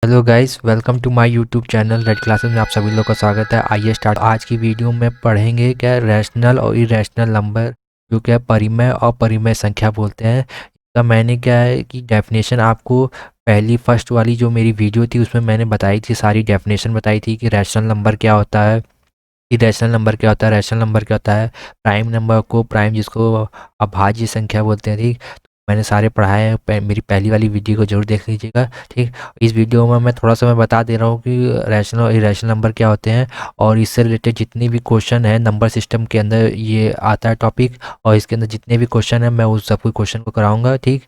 Hello guys, welcome to my YouTube channel red classes में आप सभी लोगों का स्वागत है। आइए स्टार्ट। आज की वीडियो में पढ़ेंगे क्या रैशनल और इरेशनल नंबर, जो क्या परिमेय और परिमेय संख्या बोलते हैं। इसका मैंने क्या है कि डेफिनेशन आपको पहली फर्स्ट वाली जो मेरी वीडियो थी उसमें मैंने बताई थी, सारी डेफिनेशन बताई थी कि रैशनल नंबर क्या होता है, इरेशनल नंबर क्या होता है, रैशनल नंबर क्या होता है, प्राइम नंबर को प्राइम जिसको अभाज्य संख्या बोलते हैं। ठीक, मैंने सारे पढ़ाए हैं, मेरी पहली वाली वीडियो को जरूर देख लीजिएगा। ठीक, इस वीडियो में मैं थोड़ा सा मैं बता दे रहा हूँ कि रैशनल और इरेशनल नंबर क्या होते हैं, और इससे रिलेटेड जितनी भी क्वेश्चन है नंबर सिस्टम के अंदर ये आता है टॉपिक, और इसके अंदर जितने भी क्वेश्चन है मैं उस सब क्वेश्चन को कराऊंगा। ठीक,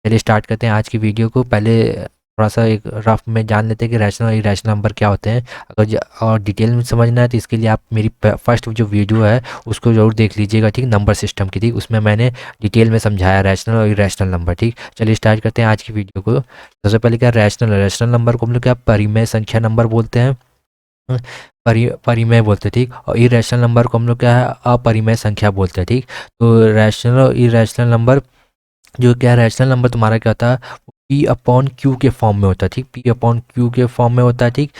चलिए स्टार्ट करते हैं आज की वीडियो को। पहले थोड़ा सा एक रफ में जान लेते हैं कि रैशनल और इरेशनल नंबर क्या होते हैं। अगर और डिटेल में समझना है तो इसके लिए आप मेरी फर्स्ट जो वीडियो है उसको ज़रूर देख लीजिएगा। ठीक, नंबर सिस्टम की। ठीक, उसमें मैंने डिटेल में समझाया रैशनल और इरेशनल नंबर। ठीक, चलिए स्टार्ट करते हैं आज की वीडियो को। सबसे पहले क्या रैशनल नंबर को हम लोग क्या परिमेय संख्या नंबर बोलते हैं, परिमेय बोलते हैं। ठीक, और इरेशनल नंबर को हम लोग क्या है अपरिमेय संख्या बोलते हैं। ठीक, तो रैशनल और इरेशनल नंबर जो क्या रैशनल नंबर तुम्हारा क्या होता है, पी अपॉन क्यू के फॉर्म में होता है। ठीक, पी अपॉन क्यू के फॉर्म में होता है। ठीक,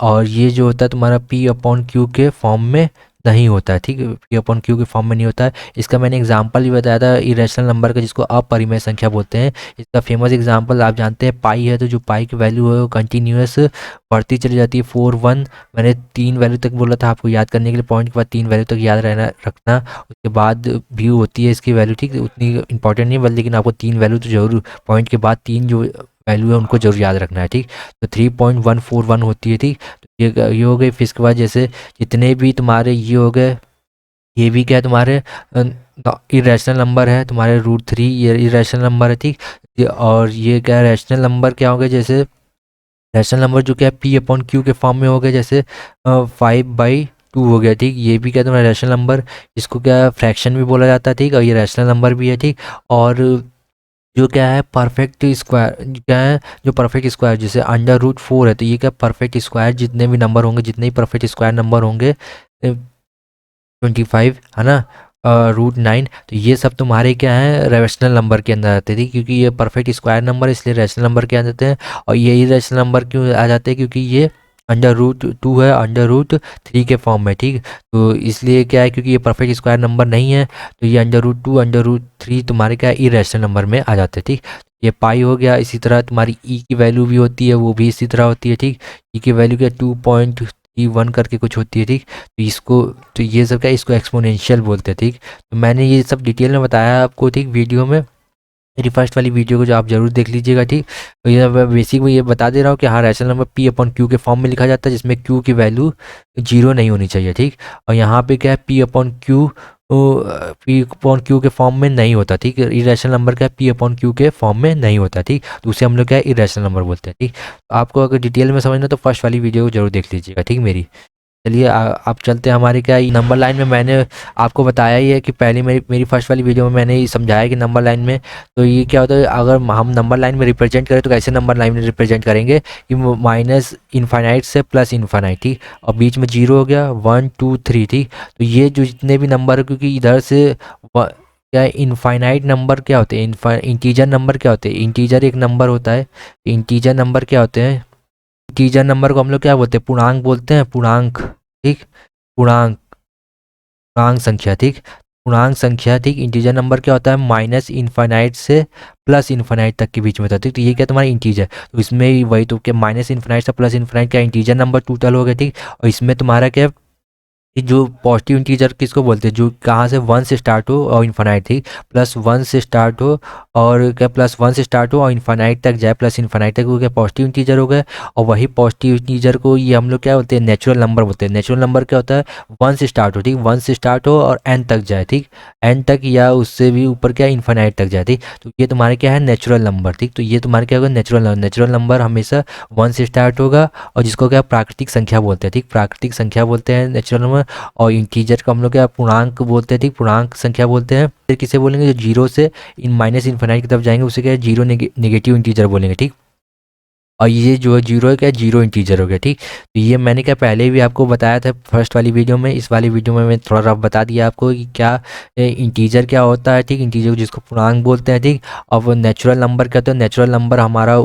और ये जो होता है तुम्हारा पी अपॉन क्यू के फॉर्म में नहीं होता है। ठीक, पी अपॉन क्यू के फॉर्म में नहीं होता है। इसका मैंने एग्जांपल भी बताया था इरेशनल नंबर का, जिसको अपरिमेय संख्या बोलते हैं। इसका फेमस एग्जांपल आप जानते हैं पाई है, तो जो पाई की वैल्यू है वो कंटिन्यूस बढ़ती चली जाती है 4 1। मैंने 3 वैल्यू तक बोला था आपको याद करने के लिए, पॉइंट के बाद 3 वैल्यू तक याद रहना रखना, उसके बाद भी होती है इसकी वैल्यू। ठीक, उतनी इंपॉर्टेंट नहीं है, लेकिन आपको 3 वैल्यू तो जरूर, पॉइंट के बाद 3 जो वैल्यू है उनको जरूर याद रखना है। ठीक, तो 3.141 होती है। ठीक, तो ये हो गई। फिर इसके बाद जैसे जितने भी तुम्हारे ये हो गए, ये भी क्या है तुम्हारे इरेशनल नंबर है, तुम्हारे √3 ये इरेशनल नंबर है। ठीक, और ये क्या रैशनल नंबर क्या हो गए, जैसे रैशनल नंबर जो क्या पी अपॉन क्यू के फॉर्म में हो गए, जैसे 5/2 हो गया। ठीक, ये भी क्या तुम्हारा रैशनल नंबर, इसको क्या फ्रैक्शन भी बोला जाता है। ठीक, और ये रैशनल नंबर भी है। ठीक, और जो क्या है परफेक्ट स्क्वायर, क्या है जो परफेक्ट स्क्वायर, जैसे √4 है, तो ये क्या परफेक्ट स्क्वायर जितने भी नंबर होंगे, जितने भी परफेक्ट स्क्वायर नंबर होंगे 25 है ना, √9, तो ये सब तुम्हारे क्या है रैशनल नंबर के अंदर आते थे, क्योंकि ये परफेक्ट स्क्वायर नंबर इसलिए रैशनल नंबर के अंदर आते हैं। और ये रैशनल नंबर क्यों आ जाते हैं, क्योंकि ये √2 है √3 के फॉर्म में। ठीक, तो इसलिए क्या है, क्योंकि ये परफेक्ट स्क्वायर नंबर नहीं है, तो ये √2 √3 तुम्हारे क्या इरेशनल नंबर में आ जाते हैं। ठीक, ये पाई हो गया। इसी तरह तुम्हारी ई की वैल्यू भी होती है, वो भी इसी तरह होती है। ठीक, ई की वैल्यू क्या 2.31 करके कुछ होती है। ठीक, तो इसको, तो ये सब क्या इसको एक्सपोनेंशियल बोलते हैं। ठीक, तो मैंने ये सब डिटेल में बताया आपको। ठीक, वीडियो में मेरी फर्स्ट वाली वीडियो को जो आप जरूर देख लीजिएगा। ठीक, तो ये बेसिक में ये बता दे रहा हूँ कि हाँ rational number P upon Q के फॉर्म में लिखा जाता है, जिसमें क्यू की वैल्यू 0 नहीं होनी चाहिए। ठीक, और यहाँ पे क्या है पी अपॉन क्यू के फॉर्म में नहीं होता। ठीक, इरेशनल नंबर क्या है पी अपॉन क्यू के फॉर्म में नहीं होता। ठीक, तो उसे हम लोग क्या है इरेशनल नंबर बोलते हैं। ठीक, तो आपको अगर डिटेल में समझना तो फर्स्ट वाली वीडियो को जरूर देख लीजिएगा। ठीक, मेरी चलिए अब चलते हैं हमारे क्या नंबर लाइन में। मैंने आपको बताया ही है कि पहले मेरी फर्स्ट वाली वीडियो में मैंने ये समझाया कि नंबर लाइन में तो ये क्या होता है, अगर हम नंबर लाइन में रिप्रेजेंट करें तो कैसे नंबर लाइन में रिप्रेजेंट करेंगे कि माइनस इन्फाइनाइट से प्लस इन्फाइनाइट। ठीक, और बीच में 0 हो गया, 1 2 3। ठीक, तो ये जो जितने भी नंबर है, क्योंकि इधर से क्या इनफाइनाइट नंबर क्या होते हैं, इंटीजर नंबर क्या होते हैं, इंटीजर एक नंबर होता है। इंटीजर नंबर क्या होते हैं, इंटीजर नंबर को हम लोग क्या बोलते हैं, पूर्णांक बोलते हैं, पूर्णांक। ठीक, पूर्णांक, पूर्णांक संख्या। ठीक, पूर्णांक संख्या। ठीक, इंटीजर नंबर क्या होता है माइनस इन्फाइनाइट से प्लस इन्फाइनाइट तक के बीच में होता है। ठीक, तो ये क्या तुम्हारा इंटीजर, तो इसमें वही तो क्या माइनस इन्फाइनाइट से प्लस इन्फाइनाइट क्या इंटीजर नंबर टोटल हो गया। ठीक, और इसमें तुम्हारा क्या कि जो पॉजिटिव इंटीजर किसको बोलते हैं, जो कहाँ से 1 से स्टार्ट हो और इन्फानाइट। ठीक, +1 से स्टार्ट हो और क्या +1 से स्टार्ट हो और इन्फानाइट तक जाए, प्लस इन्फानाइट तक वो क्या पॉजिटिव इंटीजर हो गए। और वही पॉजिटिव इंटीजर को ये हम लोग क्या बोलते हैं नेचुरल नंबर बोलते हैं। नेचुरल नंबर क्या होता है 1 से स्टार्ट हो। ठीक, 1 से स्टार्ट हो और n तक जाए। ठीक, n तक या उससे भी ऊपर क्या इन्फानाइट तक जाए। ठीक, तो ये तुम्हारे क्या है नेचुरल नंबर। ठीक, तो ये तुम्हारे क्या होगा नेचुरल नंबर। नेचुरल नंबर हमेशा 1 से स्टार्ट होगा और जिसको क्या प्राकृतिक संख्या बोलते हैं। ठीक, प्राकृतिक संख्या बोलते हैं नेचुरल नंबर। और इंटीजर को हम लोग क्या पूर्णांक बोलते हैं। ठीक, पूर्णांक संख्या बोलते हैं। फिर किसे बोलेंगे जो 0 से माइनस इन्फिनाइट की तरफ जाएंगे उसे क्या है जीरो नेगेटिव इंटीजर बोलेंगे। ठीक, और ये जो है जीरो है क्या जीरो इंटीजर हो गया। ठीक, तो ये मैंने क्या पहले भी आपको बताया था फर्स्ट वाली वीडियो में। इस वाली वीडियो में मैं थोड़ा रफ बता दिया आपको कि क्या इंटीजर क्या होता है। ठीक, इंटीजर जिसको पूर्णांक बोलते हैं। ठीक, और वो नेचुरल नंबर क्या होता है, नेचुरल नंबर हमारा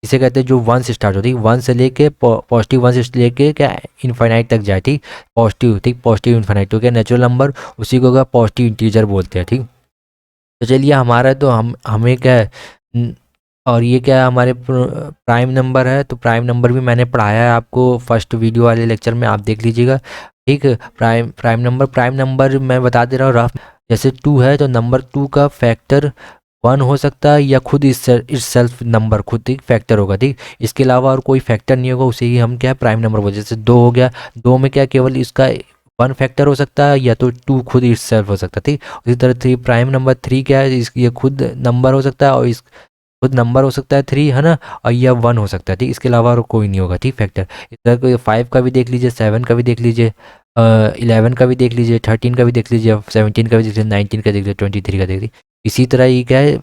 इसे कहते हैं जो वन से स्टार्ट होती है, वन से लेके पॉजिटिव वन से लेके क्या इन्फाइनाइट तक जाए, ठीक, पॉजिटिव, ठीक, पॉजिटिव इन्फाइनाइट, तो क्या नेचुरल नंबर उसी को क्या पॉजिटिव इंटीजर बोलते हैं, ठीक। तो चलिए हमारा तो हमें क्या है और ये क्या है हमारे प्राइम नंबर है, तो प्राइम नंबर भी मैंने पढ़ाया है आपको फर्स्ट वीडियो वाले लेक्चर में, आप देख लीजिएगा, ठीक। प्राइम नंबर मैं बता दे रहा हूँ रफ, जैसे 2 है तो नंबर 2 का फैक्टर 1 हो सकता है या खुद इस सेल्फ नंबर खुद ही फैक्टर होगा, ठीक। इसके अलावा और कोई फैक्टर नहीं होगा, उसे ही हम क्या प्राइम नंबर बोलते हैं। जैसे 2 हो गया, 2 में क्या केवल इसका 1 फैक्टर हो सकता है या तो 2 खुद इट सेल्फ हो सकता है, ठीक। उसी तरह 3 प्राइम नंबर 3 क्या है, ये खुद नंबर हो सकता है और इस खुद नंबर हो सकता है 3, है ना, और यह 1 हो सकता है, ठीक। इसके अलावा और कोई नहीं होगा, ठीक, फैक्टर। इस तरह कोई 5 का भी देख लीजिए, 7 का भी देख लीजिए, 11 का भी देख लीजिए, 13 का भी देख लीजिए, 17 का भी देख लीजिए, 19 का देख लीजिए, 23 का देख लीजिए। इसी तरह ये क्या है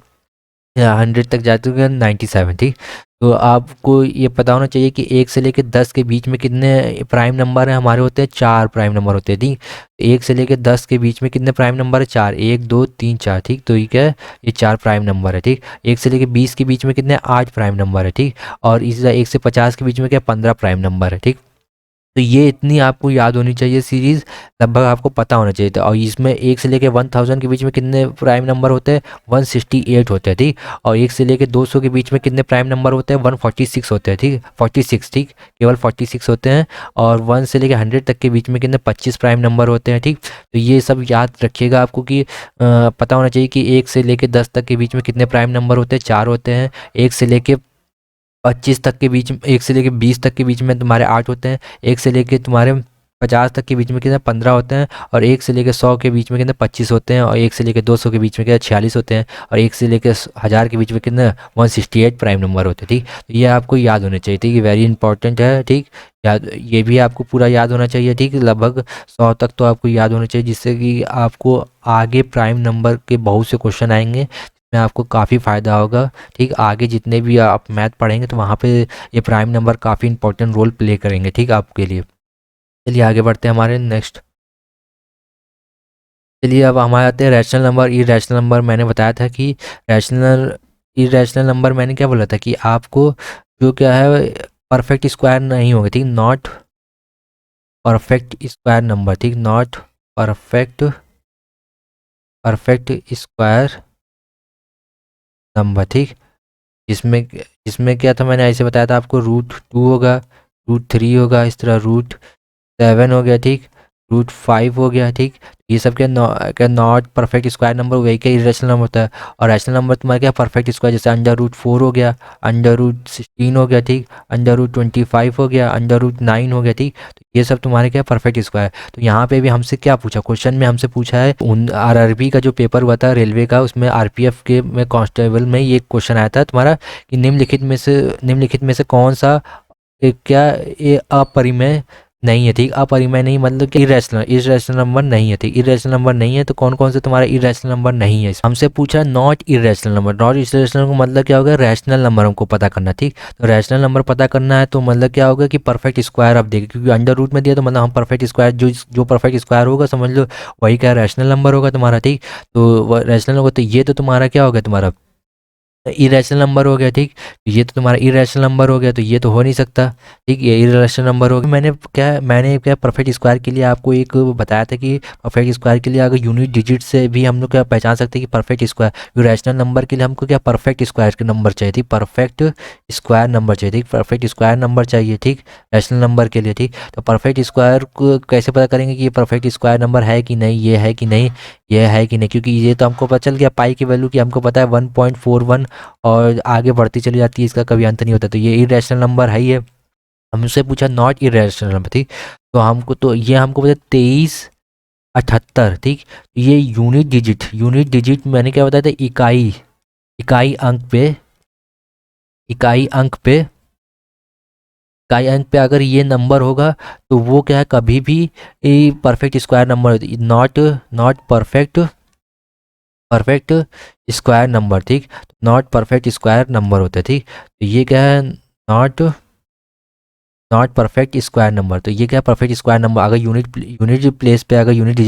100 तक जाते हुए 97, ठीक। तो आपको ये पता होना चाहिए कि 1 से लेकर 10 के बीच में कितने प्राइम नंबर हैं हमारे, होते हैं 4 प्राइम नंबर होते हैं, ठीक। 1 से लेकर 10 के बीच में कितने प्राइम नंबर है, 4, 1 2 3 4, ठीक। तो ये क्या है, ये 4 प्राइम नंबर है, ठीक। 1 से लेकर 20 के बीच में कितने 8 प्राइम नंबर है, ठीक। और इसी तरह 1 से 50 के बीच में क्या 15 प्राइम नंबर है, ठीक। तो ये इतनी आपको याद होनी चाहिए सीरीज़, लगभग आपको पता होना चाहिए था। और इसमें 1 से लेकर 1000 के बीच में कितने प्राइम नंबर होते हैं, 168 होते हैं, ठीक। और 1 से लेकर 200 के बीच में कितने प्राइम नंबर होते हैं, 146 होते हैं, ठीक, 46, ठीक, केवल 46 होते हैं। और 1 से लेकर 100 तक के बीच में कितने 25 प्राइम नंबर होते हैं, ठीक। तो ये सब याद रखिएगा आपको कि पता होना चाहिए कि 1 से लेकर 10 तक के बीच में कितने प्राइम नंबर होते हैं, 4 होते हैं। 1 से लेकर 25 तक के बीच में, 1 से लेके 20 तक के बीच में तुम्हारे 8 होते हैं। 1 से लेके तुम्हारे 50 तक के बीच में कितने 15 होते हैं। और 1 से लेकर 100 के बीच में कितने 25 होते हैं। और 1 से लेकर 200 के बीच में कितने 46 होते हैं। और 1 से लेकर 1000 के बीच में कितने 168 प्राइम नंबर होते हैं, ठीक। तो ये आपको याद होने चाहिए, ठीक, ये वेरी इंपॉर्टेंट है, ठीक। याद ये भी आपको पूरा याद होना चाहिए, ठीक, लगभग 100 तक तो आपको याद होना चाहिए, जिससे कि आपको आगे प्राइम नंबर के बहुत से क्वेश्चन आएंगे, में आपको काफ़ी फ़ायदा होगा, ठीक। आगे जितने भी आप मैथ पढ़ेंगे तो वहाँ पे ये प्राइम नंबर काफ़ी इंपॉर्टेंट रोल प्ले करेंगे, ठीक, आपके लिए। चलिए आगे बढ़ते हैं हमारे नेक्स्ट। चलिए अब हमारे आते हैं रैशनल नंबर, इरेशनल नंबर। मैंने बताया था कि रैशनल इरेशनल नंबर मैंने क्या बोला था कि आपको जो क्या है परफेक्ट स्क्वायर नहीं होगा, ठीक, नॉट परफेक्ट स्क्वायर नंबर, ठीक, not perfect perfect square number, ठीक। जिसमें जिसमें क्या था मैंने ऐसे बताया था आपको, √2 होगा, √3 होगा, इस तरह √7 हो गया, ठीक, √5 हो गया, ठीक। ये सब क्या नॉट परफेक्ट स्क्वायर नंबर वही क्या इरेशनल नंबर होता है। और रैशनल नंबर तुम्हारा क्या परफेक्ट स्क्वायर, जैसे √4 हो गया, √16 हो गया, ठीक, √25 हो गया, √9 हो गया, ठीक। तो ये सब तुम्हारे क्या परफेक्ट स्क्वायर। तो यहाँ पे भी हमसे क्या पूछा, क्वेश्चन में हमसे पूछा है RRB का जो पेपर हुआ था रेलवे का, उसमें RPF के में कांस्टेबल में ये क्वेश्चन आया था तुम्हारा कि निम्नलिखित में से कौन सा क्या ये अपरिमेय नहीं है, ठीक। अपरिमेय नहीं मतलब कि इरेशनल नंबर नहीं है, ठीक। इरेशनल नंबर नहीं है तो कौन कौन से तुम्हारा इरेशनल नंबर नहीं है, हमसे पूछा not irrational number. Not irrational का मतलब क्या होगा, रैशनल नंबर हमको पता करना, ठीक। तो रैशनल नंबर पता करना है तो मतलब क्या होगा कि परफेक्ट स्क्वायर आप देखिए, क्योंकि अंडर रूट में दिया तो मतलब हम परफेक्ट स्क्वायर जो परफेक्ट स्क्वायर होगा समझ लो वही क्या रैशनल नंबर होगा तुम्हारा, ठीक। तो रैशनल होगा तो ये तो तुम्हारा क्या होगा, तुम्हारा इरेशनल नंबर हो गया, ठीक। तो ये तो तुम्हारा इरेशनल नंबर हो गया, तो ये तो हो नहीं सकता, ठीक, ये इरेशनल नंबर हो गया। मैंने क्या परफेक्ट स्क्वायर के लिए आपको एक बताया था कि परफेक्ट स्क्वायर के लिए अगर यूनिट डिजिट से भी हम लोग क्या पहचान सकते हैं कि परफेक्ट स्क्वायर। रैशनल नंबर के लिए हमको क्या परफेक्ट स्क्वायर के नंबर चाहिए, ठीक, परफेक्ट स्क्वायर नंबर चाहिए, ठीक, परफेक्ट स्क्वायर नंबर चाहिए, ठीक, रैशनल नंबर के लिए, ठीक। तो परफेक्ट स्क्वायर को कैसे पता करेंगे कि ये परफेक्ट स्क्वायर नंबर है कि नहीं, ये है कि नहीं, ये है कि नहीं, क्योंकि ये तो हमको पता चल गया पाई की वैल्यू की हमको पता है 1.41 और आगे बढ़ती चली जाती है, इसका कभी अंत नहीं होता, तो ये इरेशनल नंबर है। ये हमसे पूछा नॉट इरेशनल नंबर, ठीक। तो ये हमको पता 2378, ठीक। ये यूनिट डिजिट मैंने क्या बताया था, इकाई अंक पे इकाई अंक पे इकाई अंक पे अगर ये नंबर होगा तो वो क्या है कभी भी perfect square number, not perfect square number, ठीक, नॉट परफेक्ट स्क्वायर नंबर होता है, ठीक। तो ये क्या है not not perfect square number. तो ये क्या परफेक्ट स्क्वायर नंबर, अगर यूनिट प्लेस पे अगर यूनिट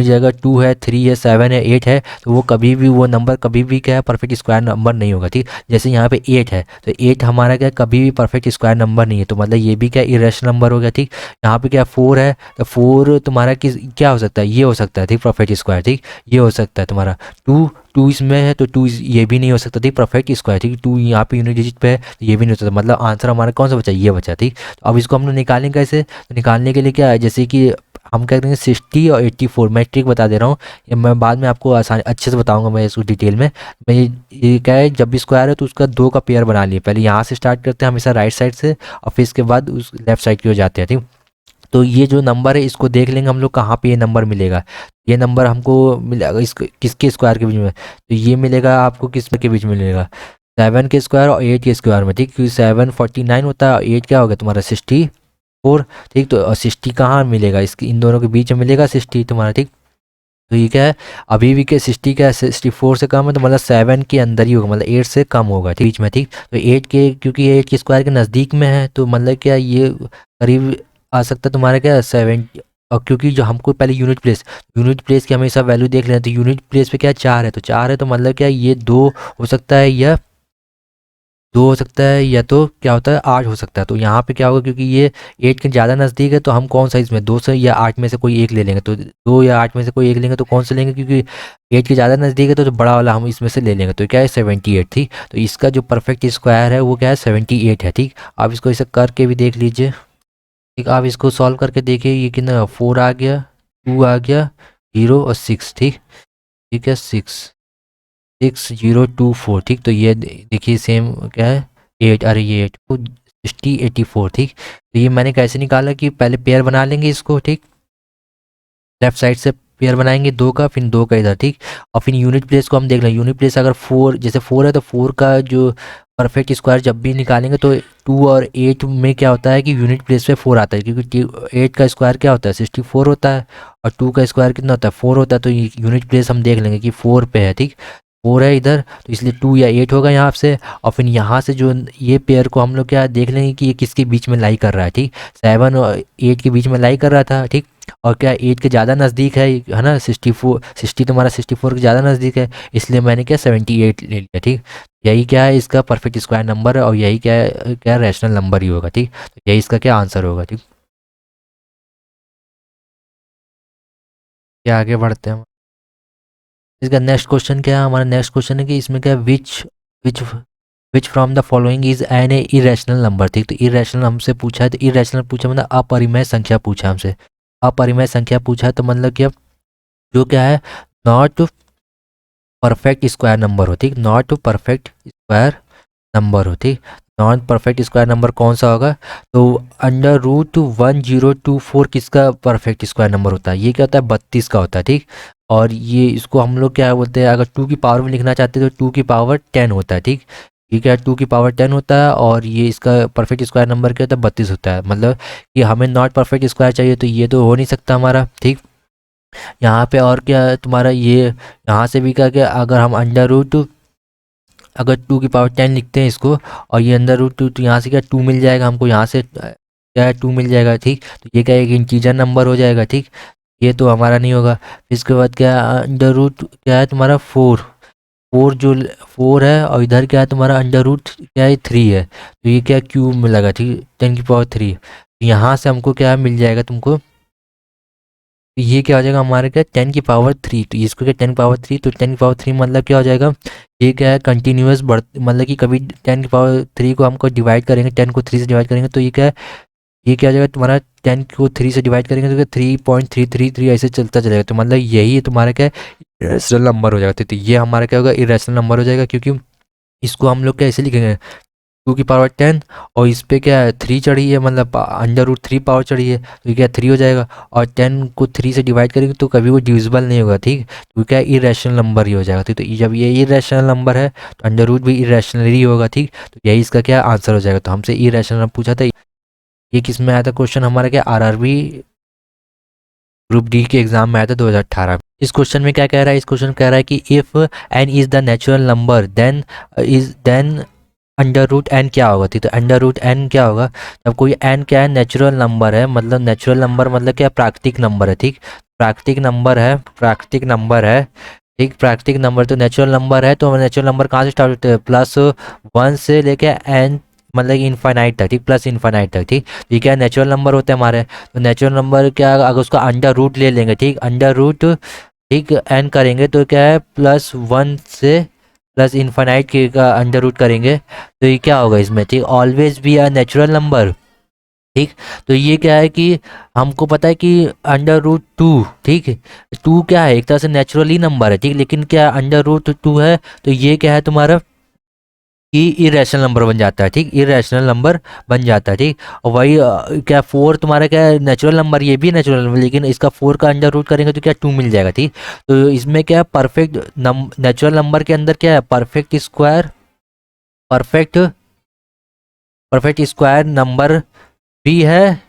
जगह 2 है, 3 है, 7 है, 8 है, तो वो कभी भी वो नंबर कभी भी क्या है परफेक्ट स्क्वायर नंबर नहीं होगा। ठीक, जैसे यहाँ पे 8 है तो 8 हमारा क्या कभी भी परफेक्ट स्क्वायर नंबर नहीं है, तो मतलब ये भी क्या इरेशनल नंबर हो गया। ठीक, यहाँ पे क्या 4 है तो 4 तुम्हारा किस क्या हो सकता है, ये हो सकता है ठीक परफेक्ट स्क्वायर। ठीक, ये हो सकता है तुम्हारा 2 2 इसमें है तो 2 ये भी नहीं हो सकता ठीक परफेक्ट स्क्वायर। ठीक, 2 यहाँ पे यूनिट डिजिट पे है तो ये भी नहीं हो सकता, मतलब आंसर हमारा कौन सा बचा, ये बचा। ठीक, तो अब इसको हम लोग निकालेंगे कैसे, तो निकालने के लिए क्या है, जैसे कि हम क्या करेंगे 60 और 84, मैं ट्रिक बता दे रहा हूँ, ये मैं बाद में आपको आसान अच्छे से बताऊंगा मैं इसको डिटेल में। मैं ये क्या है, जब भी स्क्वायर है तो उसका 2 का पेयर बना लिए, पहले यहाँ से स्टार्ट करते हैं हमेशा राइट साइड से और फिर इसके बाद उस लेफ्ट साइड की ओर जाते हैं। ठीक, तो ये जो नंबर है इसको देख लेंगे हम लोग कहाँ पे ये नंबर मिलेगा, ये नंबर हमको मिलेगा इसको किसके स्क्वायर के बीच में, तो ये मिलेगा आपको किस के बीच में मिलेगा, 7 के स्क्वायर और 8 के स्क्वायर में। ठीक, क्योंकि 7 49 होता है और 8 क्या होगा तुम्हारा 64। ठीक, तो 60 कहाँ मिलेगा, इसकी इन दोनों के बीच में मिलेगा 60 तुम्हारा। ठीक, तो ये क्या है अभी भी के 60 का 64 से कम है तो मतलब 7 के अंदर ही होगा, मतलब 8 से कम होगा ठीक बीच में। ठीक, तो 8 के क्योंकि 8 के स्क्वायर के नज़दीक में है तो मतलब क्या ये करीब आ सकता है तुम्हारा क्या 70। और क्योंकि जो हमको पहले यूनिट प्लेस की हमेशा वैल्यू देख लेना, तो यूनिट प्लेस पे क्या 4 है, तो 4 है तो मतलब क्या ये 2 हो सकता है या 2 हो सकता है या तो क्या होता है 8 हो सकता है। तो यहाँ पे क्या होगा क्योंकि ये 8 के ज़्यादा नज़दीक है तो हम कौन सा इसमें 2 से या 8 में से कोई एक ले लेंगे, तो 2 या 8 में से कोई एक लेंगे तो कौन से लेंगे, क्योंकि 8 के ज़्यादा नज़दीक है तो जो बड़ा वाला हम इसमें से ले लेंगे, तो क्या है 78। ठीक, तो इसका जो परफेक्ट स्क्वायर है वो क्या है 78 है। ठीक, आप इसको इसे करके भी देख लीजिए। ठीक, आप इसको सॉल्व करके देखिए, ये कितना 4 आ गया, 2 आ गया, 0 और 6। ठीक, ठीक है 6024। ठीक, तो ये देखिए सेम क्या है 8, अरे ये 8 को 84। ठीक, तो ये मैंने कैसे निकाला कि पहले पेयर बना लेंगे इसको। ठीक, लेफ्ट साइड से पेयर बनाएंगे 2 का, फिर 2 का इधर। ठीक, और फिर यूनिट प्लेस को हम देख लें, यूनिट प्लेस अगर 4 जैसे 4 है तो 4 का जो परफेक्ट स्क्वायर जब भी निकालेंगे तो 2 और 8 में क्या होता है कि यूनिट प्लेस पे 4 आता है, क्योंकि 8 का स्क्वायर क्या होता है 64 होता है और 2 का स्क्वायर कितना होता है 4 होता है, तो यूनिट प्लेस हम देख लेंगे कि 4 पे है। ठीक, 4 है इधर तो इसलिए 2 या 8 होगा यहाँ से, और फिर यहाँ से जो ये पेयर को हम लोग क्या देख लेंगे कि ये किसके बीच में लाई कर रहा है। ठीक, 7 और 8 के बीच में लाई कर रहा था। ठीक, और क्या 8 के ज़्यादा नज़दीक है ना, 60 तुम्हारा 64 के ज़्यादा नज़दीक है, इसलिए मैंने क्या 78 ले लिया। ठीक, यही क्या है इसका परफेक्ट स्क्वायर नंबर है और यही क्या है क्या रैशनल नंबर ही होगा। ठीक, तो यही इसका क्या आंसर होगा। ठीक, क्या आगे बढ़ते हैं, इसका नेक्स्ट क्वेश्चन क्या है, हमारा नेक्स्ट क्वेश्चन है कि इसमें क्या which which from the following is an a irrational number. ठीक, तो इरेशनल हमसे पूछा है, तो इरेशनल पूछा मतलब अपरिमेय संख्या पूछा हमसे, अपरिमेय संख्या पूछा है, तो मतलब कि अब जो क्या है नॉट परफेक्ट स्क्वायर नंबर हो। ठीक, नॉट परफेक्ट स्क्वायर नंबर हो। ठीक, नॉन परफेक्ट स्क्वायर नंबर कौन सा होगा, तो √1024 किसका परफेक्ट स्क्वायर नंबर होता है, ये क्या होता है 32 का होता है। ठीक, और ये इसको हम लोग क्या बोलते हैं, अगर 2 की पावर में लिखना चाहते हैं तो 2 की पावर 10 होता है। ठीक, ये क्या 2 की पावर 10 होता है और ये इसका परफेक्ट स्क्वायर नंबर क्या होता है 32 होता है, मतलब कि हमें नॉट परफेक्ट स्क्वायर चाहिए तो ये तो हो नहीं सकता हमारा। ठीक, यहाँ पे और क्या है तुम्हारा ये यहाँ से भी क्या क्या अगर हम अगर 2 की पावर 10 लिखते हैं इसको और ये अंदर रूट 2 तो यहाँ से क्या 2 मिल जाएगा हमको, यहाँ से क्या है 2 मिल जाएगा। ठीक, तो ये क्या एक इंटीजर नंबर हो जाएगा। ठीक, ये तो हमारा नहीं होगा। फिर इसके बाद क्या है अंडर रूट क्या है तुम्हारा 4 4 जो 4 है और इधर क्या है तुम्हारा अंडर रूट क्या है 3 है, तो ये क्या क्यूब मिलेगा। ठीक, 10 की पावर 3, यहाँ से हमको क्या मिल जाएगा तुमको, तो ये क्या हो जाएगा हमारे क्या 10 की पावर 3, तो इसको क्या 10 की पावर 3, तो 10 की पावर 3 मतलब क्या हो जाएगा ये क्या है कंटिन्यूस बढ़, मतलब कि कभी 10 की पावर 3 को हमको डिवाइड करेंगे 10 को 3 से डिवाइड करेंगे तो ये क्या है ये क्या हो जाएगा तुम्हारा 10 को 3 से डिवाइड करेंगे तो क्या 3.333 ऐसे चलता चलेगा, तो मतलब यही तुम्हारा क्या इरेशनल नंबर हो जाएगा। तो ये हमारा क्या होगा इरेशनल नंबर हो जाएगा, क्योंकि इसको हम लोग क्या ऐसे लिखेंगे 2 की पावर 10 और इस पे क्या है 3 चढ़ी है, मतलब अंडर रूट 3 पावर चढ़ी है तो ये क्या 3 हो जाएगा, और 10 को 3 से डिवाइड करेंगे तो कभी वो डिविजिबल नहीं होगा। ठीक, तो क्या इरेशनल नंबर ही हो जाएगा। ठीक, तो जब ये इरेशनल नंबर है तो अंडर रूट भी इरेशनल ही होगा। ठीक, तो यही इसका क्या आंसर हो जाएगा। तो हमसे इरेशनल पूछा था, ये किस में आया था क्वेश्चन हमारा क्या आरआरबी ग्रुप डी के एग्जाम में आया था 2018 में। इस क्वेश्चन में क्या कह रहा है, इस क्वेश्चन कह रहा है कि if n is the natural number then under root n क्या होगा, ठीक। तो अंडर रूट एन क्या होगा, जब कोई एन क्या है, नेचुरल नंबर है, मतलब नेचुरल नंबर मतलब क्या, प्राकृतिक नंबर है, ठीक। प्राकृतिक नंबर है, प्राकृतिक नंबर है, ठीक। प्राकृतिक नंबर तो नेचुरल नंबर है, तो नेचुरल नंबर कहाँ से स्टार्ट होते हैं, +1 से लेके एन मतलब इनफाइनाइट तक, ठीक, प्लस इनफाइनाइट तक, ठीक। ये क्या नेचुरल नंबर होते हैं हमारे। तो नेचुरल नंबर क्या, अगर उसका अंडर रूट ले लेंगे, ठीक, अंडर रूट, ठीक, एन करेंगे तो क्या है, +1 से प्लस इनफाइनाइट के का अंडर रूट करेंगे तो ये क्या होगा इसमें, ठीक। Always be a natural number, ठीक। तो ये क्या है कि हमको पता है कि अंडर रूट 2, ठीक है, 2 क्या है, एक तरह से नेचुरली नंबर है, ठीक। लेकिन क्या अंडर रूट 2 है, तो ये क्या है तुम्हारा कि इरेशनल नंबर बन जाता है, ठीक, इरेशनल नंबर बन जाता है, ठीक। और वही क्या 4 तुम्हारा क्या है, नेचुरल नंबर, ये भी नेचुरल नंबर, लेकिन इसका 4 का अंडर रूट करेंगे तो क्या 2 मिल जाएगा, ठीक। तो इसमें क्या परफेक्ट नेचुरल नंबर के अंदर क्या है, perfect square, perfect perfect square number भी है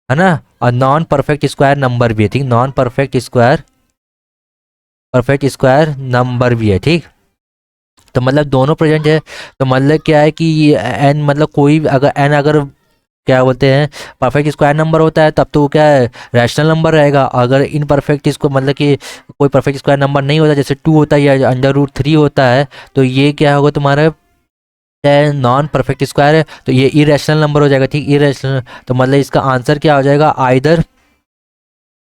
ना, और नॉन परफेक्ट स्क्वायर नंबर भी है, ठीक। नॉन परफेक्ट स्क्वायर नंबर भी है, ठीक। तो मतलब दोनों प्रेजेंट है। तो मतलब क्या है कि एन मतलब कोई भी अगर एन अगर क्या बोलते हैं परफेक्ट स्क्वायर नंबर होता है तब तो वो क्या है, रैशनल नंबर रहेगा। अगर इन परफेक्ट इसको मतलब कि कोई परफेक्ट स्क्वायर नंबर नहीं होता, जैसे 2 होता है या अंडर रूट 3 होता है, तो ये क्या होगा तुम्हारा, नॉन परफेक्ट स्क्वायर है, तो ये इरेशनल नंबर हो जाएगा, ठीक, इरेशनल। तो मतलब इसका आंसर क्या हो जाएगा, आइदर,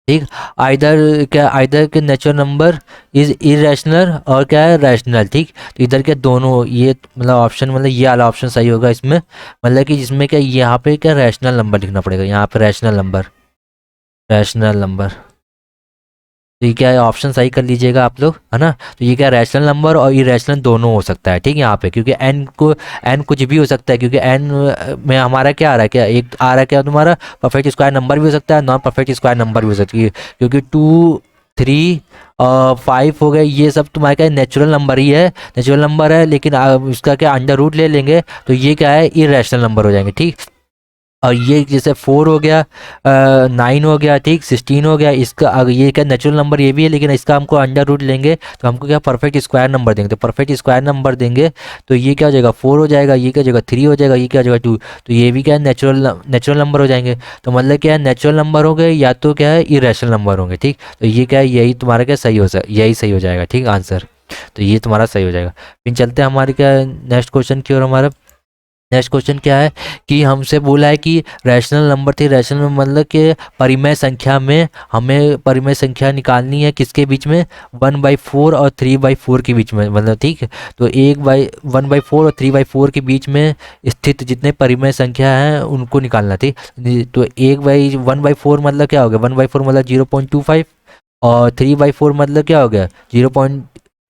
ठीक, आइदर क्या, आइदर के नेचुरल नंबर इज इरेशनल और क्या है, रैशनल, ठीक। तो इधर के दोनों ये मतलब ऑप्शन, मतलब ये वाला ऑप्शन सही होगा इसमें, मतलब कि जिसमें क्या यहाँ पे क्या रैशनल नंबर लिखना पड़ेगा, यहाँ पे रैशनल नंबर, रैशनल नंबर। तो ये क्या है, ऑप्शन सही कर लीजिएगा आप लोग, है ना। तो ये क्या रैशनल नंबर और इरेशनल दोनों हो सकता है, ठीक, यहाँ पे, क्योंकि एन कुछ भी हो सकता है, क्योंकि एन में हमारा क्या आ रहा है, क्या एक आ रहा है क्या तुम्हारा, परफेक्ट स्क्वायर नंबर भी हो सकता है, नॉन परफेक्ट स्क्वायर नंबर भी हो सकती है, क्योंकि 2, 3, 5 हो गए, ये सब तुम्हारे क्या नेचुरल नंबर ही है, नेचुरल नंबर है, लेकिन इसका क्या अंडर रूट ले लेंगे तो ये क्या है, इरेशनल नंबर हो जाएंगे, ठीक। और ये जैसे 4 हो गया, 9 हो गया, ठीक, 16 हो गया, इसका अगर ये क्या नेचुरल नंबर ये भी है, लेकिन इसका हमको अंडर रूट लेंगे तो हमको क्या परफेक्ट स्क्वायर नंबर देंगे, तो परफेक्ट स्क्वायर नंबर देंगे तो ये क्या हो जाएगा, 4 हो जाएगा, ये क्या हो जाएगा, 3 हो जाएगा, ये क्या हो जाएगा, 2। तो ये भी क्या है, नेचुरल नंबर हो जाएंगे। तो मतलब क्या है, नेचुरल नंबर हो गए या तो क्या है इरेशनल नंबर होंगे, ठीक। तो ये क्या है, यही तुम्हारा क्या सही यही सही हो जाएगा, ठीक, आंसर। तो ये तुम्हारा सही हो जाएगा। फिर चलते हैं हमारे क्या नेक्स्ट क्वेश्चन की ओर। हमारा नेक्स्ट क्वेश्चन क्या है कि हमसे बोला है कि रैशनल नंबर थी, रैशनल मतलब कि परिमेय संख्या में हमें परिमेय संख्या निकालनी है किसके बीच में, 1/4 और 3/4 के बीच में, मतलब ठीक है। तो 1/4 और 3/4 के बीच में स्थित जितने परिमेय संख्या हैं उनको निकालना थी। तो 1/4 मतलब क्या हो गया, 1/4 मतलब 0.25 और 3/4 मतलब क्या हो गया,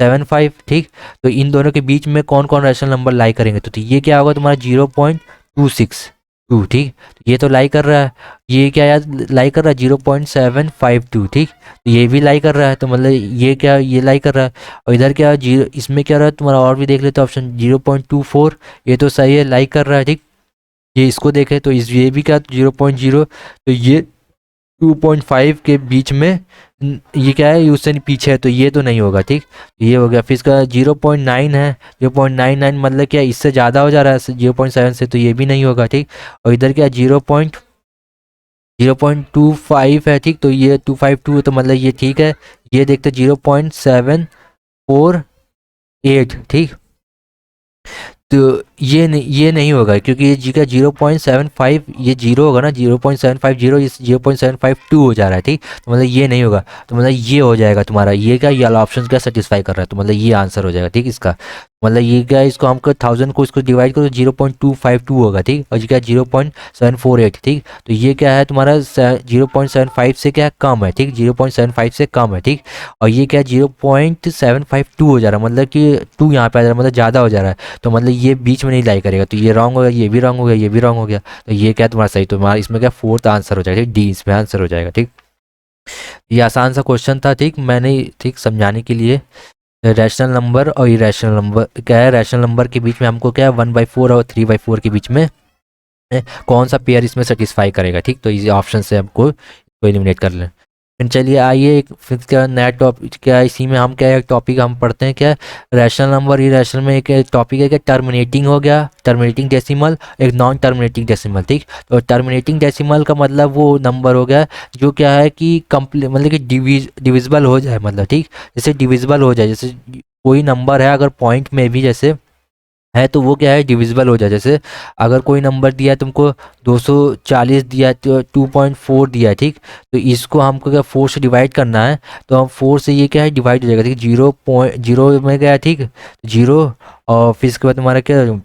0.75, ठीक। तो इन दोनों के बीच में कौन कौन रैशनल नंबर लाई करेंगे, तो ये क्या होगा तुम्हारा 0.262, ठीक। तो ये तो लाई कर रहा है, ये क्या यार लाई कर रहा है 0.752, ठीक। तो ये भी लाई कर रहा है, तो मतलब ये क्या, ये लाई कर रहा है। और इधर क्या जीरो, इसमें क्या रहा है तुम्हारा, और भी देख लेते ऑप्शन 0.24, ये तो सही है, लाई कर रहा है, ठीक। ये इसको देखें तो ये भी क्या 0.0, तो ये 2.5 के बीच में ये क्या है, उससे पीछे है, तो ये तो नहीं होगा, ठीक। ये हो गया। फिर इसका 0.9 है, 0.99 मतलब क्या इससे ज़्यादा हो जा रहा है 0.7 से, तो ये भी नहीं होगा, ठीक। और इधर क्या 0.25 है, ठीक। तो ये 252 है, तो मतलब ये ठीक है। ये देखते 0.748, ठीक। तो ये नहीं होगा, क्योंकि ये जी का 0.75 ये जीरो होगा ना, 0.750 ये 0.752 हो जा रहा है, ठीक। तो मतलब ये नहीं होगा, तो मतलब ये हो जाएगा तुम्हारा, ये क्या ये वाला ऑप्शन क्या सेटिस्फाई कर रहा है, तो मतलब ये आंसर हो जाएगा, ठीक इसका। मतलब ये क्या इसको हमको 1000 को इसको डिवाइड करो 0.252 होगा, ठीक। और ये क्या 0.748, ठीक। तो ये क्या है तुम्हारा 0.75 से क्या कम है, ठीक, 0.75 से कम है, ठीक। और ये क्या 0.752 हो जा रहा है, मतलब कि 2 यहाँ पे आ जा रहा है, मतलब ज़्यादा हो जा रहा है। तो मतलब ये बीच में नहीं लाई करेगा, तो ये रॉन्ग हो गया, ये भी रॉन्ग हो गया, ये भी रॉन्ग हो गया। तो ये क्या तुम्हारा सही, तो तुम्हारा इसमें क्या 4th आंसर हो जाएगा, ठीक, डी इसमें आंसर हो जाएगा, ठीक। ये आसान सा क्वेश्चन था, ठीक, मैंने ठीक समझाने के लिए। रैशनल नंबर और इरेशनल नंबर क्या है, रैशनल नंबर के बीच में हमको क्या है 1/4 और 3/4 के बीच में कौन सा पेयर इसमें सेटिस्फाई करेगा, ठीक। तो इसी ऑप्शन से हमको एलिमिनेट कर लें। फिर चलिए आइए एक फिर क्या नया टॉपिक क्या है, इसी में हम क्या एक टॉपिक हम पढ़ते हैं क्या, रैशनल नंबर इरेशनल में एक टॉपिक है क्या, टर्मिनेटिंग हो गया, टर्मिनेटिंग डेसिमल, एक नॉन टर्मिनेटिंग डेसिमल। ठीक, तो टर्मिनेटिंग डेसिमल का मतलब वो नंबर हो गया जो क्या है कि कंप्लीट मतलब कि डिविजिबल हो जाए, मतलब ठीक, जैसे डिविजिबल हो जाए, जैसे कोई नंबर है अगर पॉइंट में भी जैसे है तो वो क्या है डिविजिबल हो जाए। जैसे अगर कोई नंबर दिया है तुमको 240 दिया है तो 2.4 दिया है, ठीक, तो इसको हमको क्या 4 से डिवाइड करना है, तो हम 4 से ये क्या है डिवाइड हो जाएगा, ठीक, 0.0 में गया, ठीक, जीरो, और फिर इसके बाद तुम्हारा क्या, तो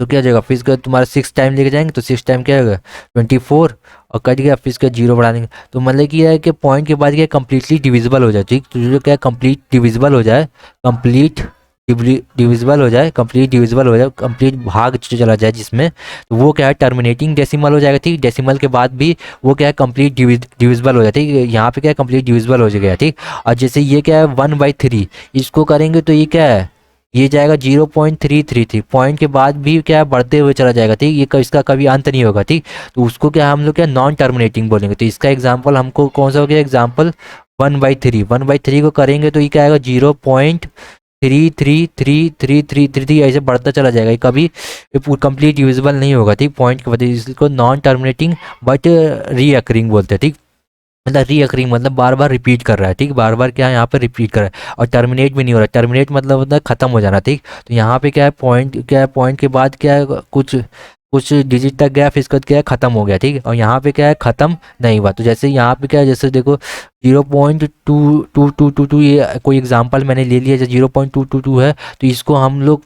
क्या हो जाएगा, फिर इसके बाद तुम्हारा 6 टाइम लेके जाएंगे तो 6 टाइम क्या होगा 24, और कट गया, फिर इसका जीरो बढ़ा देंगे, तो मतलब कि यह है कि पॉइंट के बाद क्या कंप्लीटली डिविजिबल हो जाए, ठीक, तो जो क्या कंप्लीट डिविजिबल हो जाए, कंप्लीट डिविजिबल हो जाए, कंप्लीट डिविजिबल हो जाए, कंप्लीट भाग चला जाए जिसमें, तो वो क्या है टर्मिनेटिंग डेसिमल हो जाएगा, ठीक, डेसिमल के बाद भी वो क्या है कंप्लीट डिविजिबल हो जाए, ठीक, यहाँ पे क्या है कंप्लीट डिविजिबल हो जाएगा, ठीक, और जैसे ये क्या है 1/3 इसको करेंगे तो ये क्या है, ये जाएगा 0.333, पॉइंट के बाद भी क्या है बढ़ते हुए चला जाएगा, ठीक, ये इसका कभी अंत नहीं होगा, ठीक, तो उसको क्या हम लोग क्या नॉन टर्मिनेटिंग बोलेंगे। तो इसका एग्जाम्पल हमको कौन सा हो गया, एग्जाम्पल 1/3 को करेंगे तो ये क्या आएगा 0.33333 ऐसे बढ़ता चला जाएगा, ये कभी कंप्लीट यूजेबल नहीं होगा, ठीक, पॉइंट के वजह इसको नॉन टर्मिनेटिंग बट रीअकरिंग बोलते हैं, ठीक, मतलब रीअकरिंग मतलब बार बार रिपीट कर रहा है, ठीक, बार बार क्या है यहाँ पे रिपीट कर रहा है, और टर्मिनेट भी नहीं हो रहा है, टर्मिनेट मतलब होता है खत्म हो जाना, ठीक, तो यहाँ पे क्या है पॉइंट, क्या है पॉइंट के बाद क्या है कुछ कुछ डिजिट तक गया, फिर इसका क्या है खत्म हो गया, ठीक, और यहाँ पे क्या है खत्म नहीं हुआ, तो जैसे यहाँ पे क्या है, जैसे देखो 0.2222, ये कोई एग्जाम्पल मैंने ले लिया, जैसे 0.222 है, तो इसको हम लोग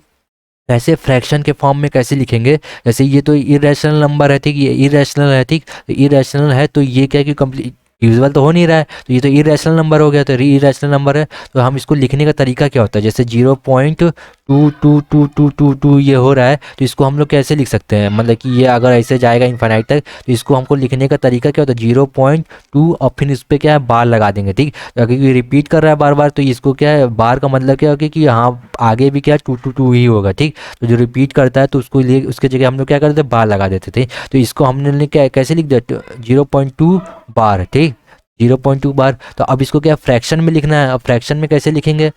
कैसे फ्रैक्शन के फॉर्म में कैसे लिखेंगे, जैसे ये तो इरेशनल नंबर है, ठीक, ये इरेशनल है, ठीक, तो इरेशनल है तो ये क्या है कि कंप्लीट यूजुअल तो हो नहीं रहा है, तो ये तो इरेशनल नंबर हो गया, तो इरेशनल नंबर है, तो हम इसको लिखने का तरीका क्या होता है, जैसे 0.22222 ये हो रहा है, तो इसको हम लोग कैसे लिख सकते हैं, मतलब कि ये अगर ऐसे जाएगा इन्फाइनाइट तक, तो इसको हमको लिखने का तरीका क्या होता है 0.2 और फिर इस पर क्या है बार लगा देंगे, ठीक, तो अगर ये रिपीट कर रहा है बार बार तो इसको क्या है बार का मतलब क्या होगा कि यहाँ आगे भी क्या 222 ही होगा, ठीक, तो जो रिपीट करता है तो उसको लिए उसके जगह हम लोग क्या करते थे बार लगा देते थे, तो इसको हमने क्या कैसे लिख दिया 0.2 बार, ठीक, 0.2 बार। तो अब इसको क्या फ्रैक्शन में लिखना है, अब फ्रैक्शन में कैसे लिखेंगे,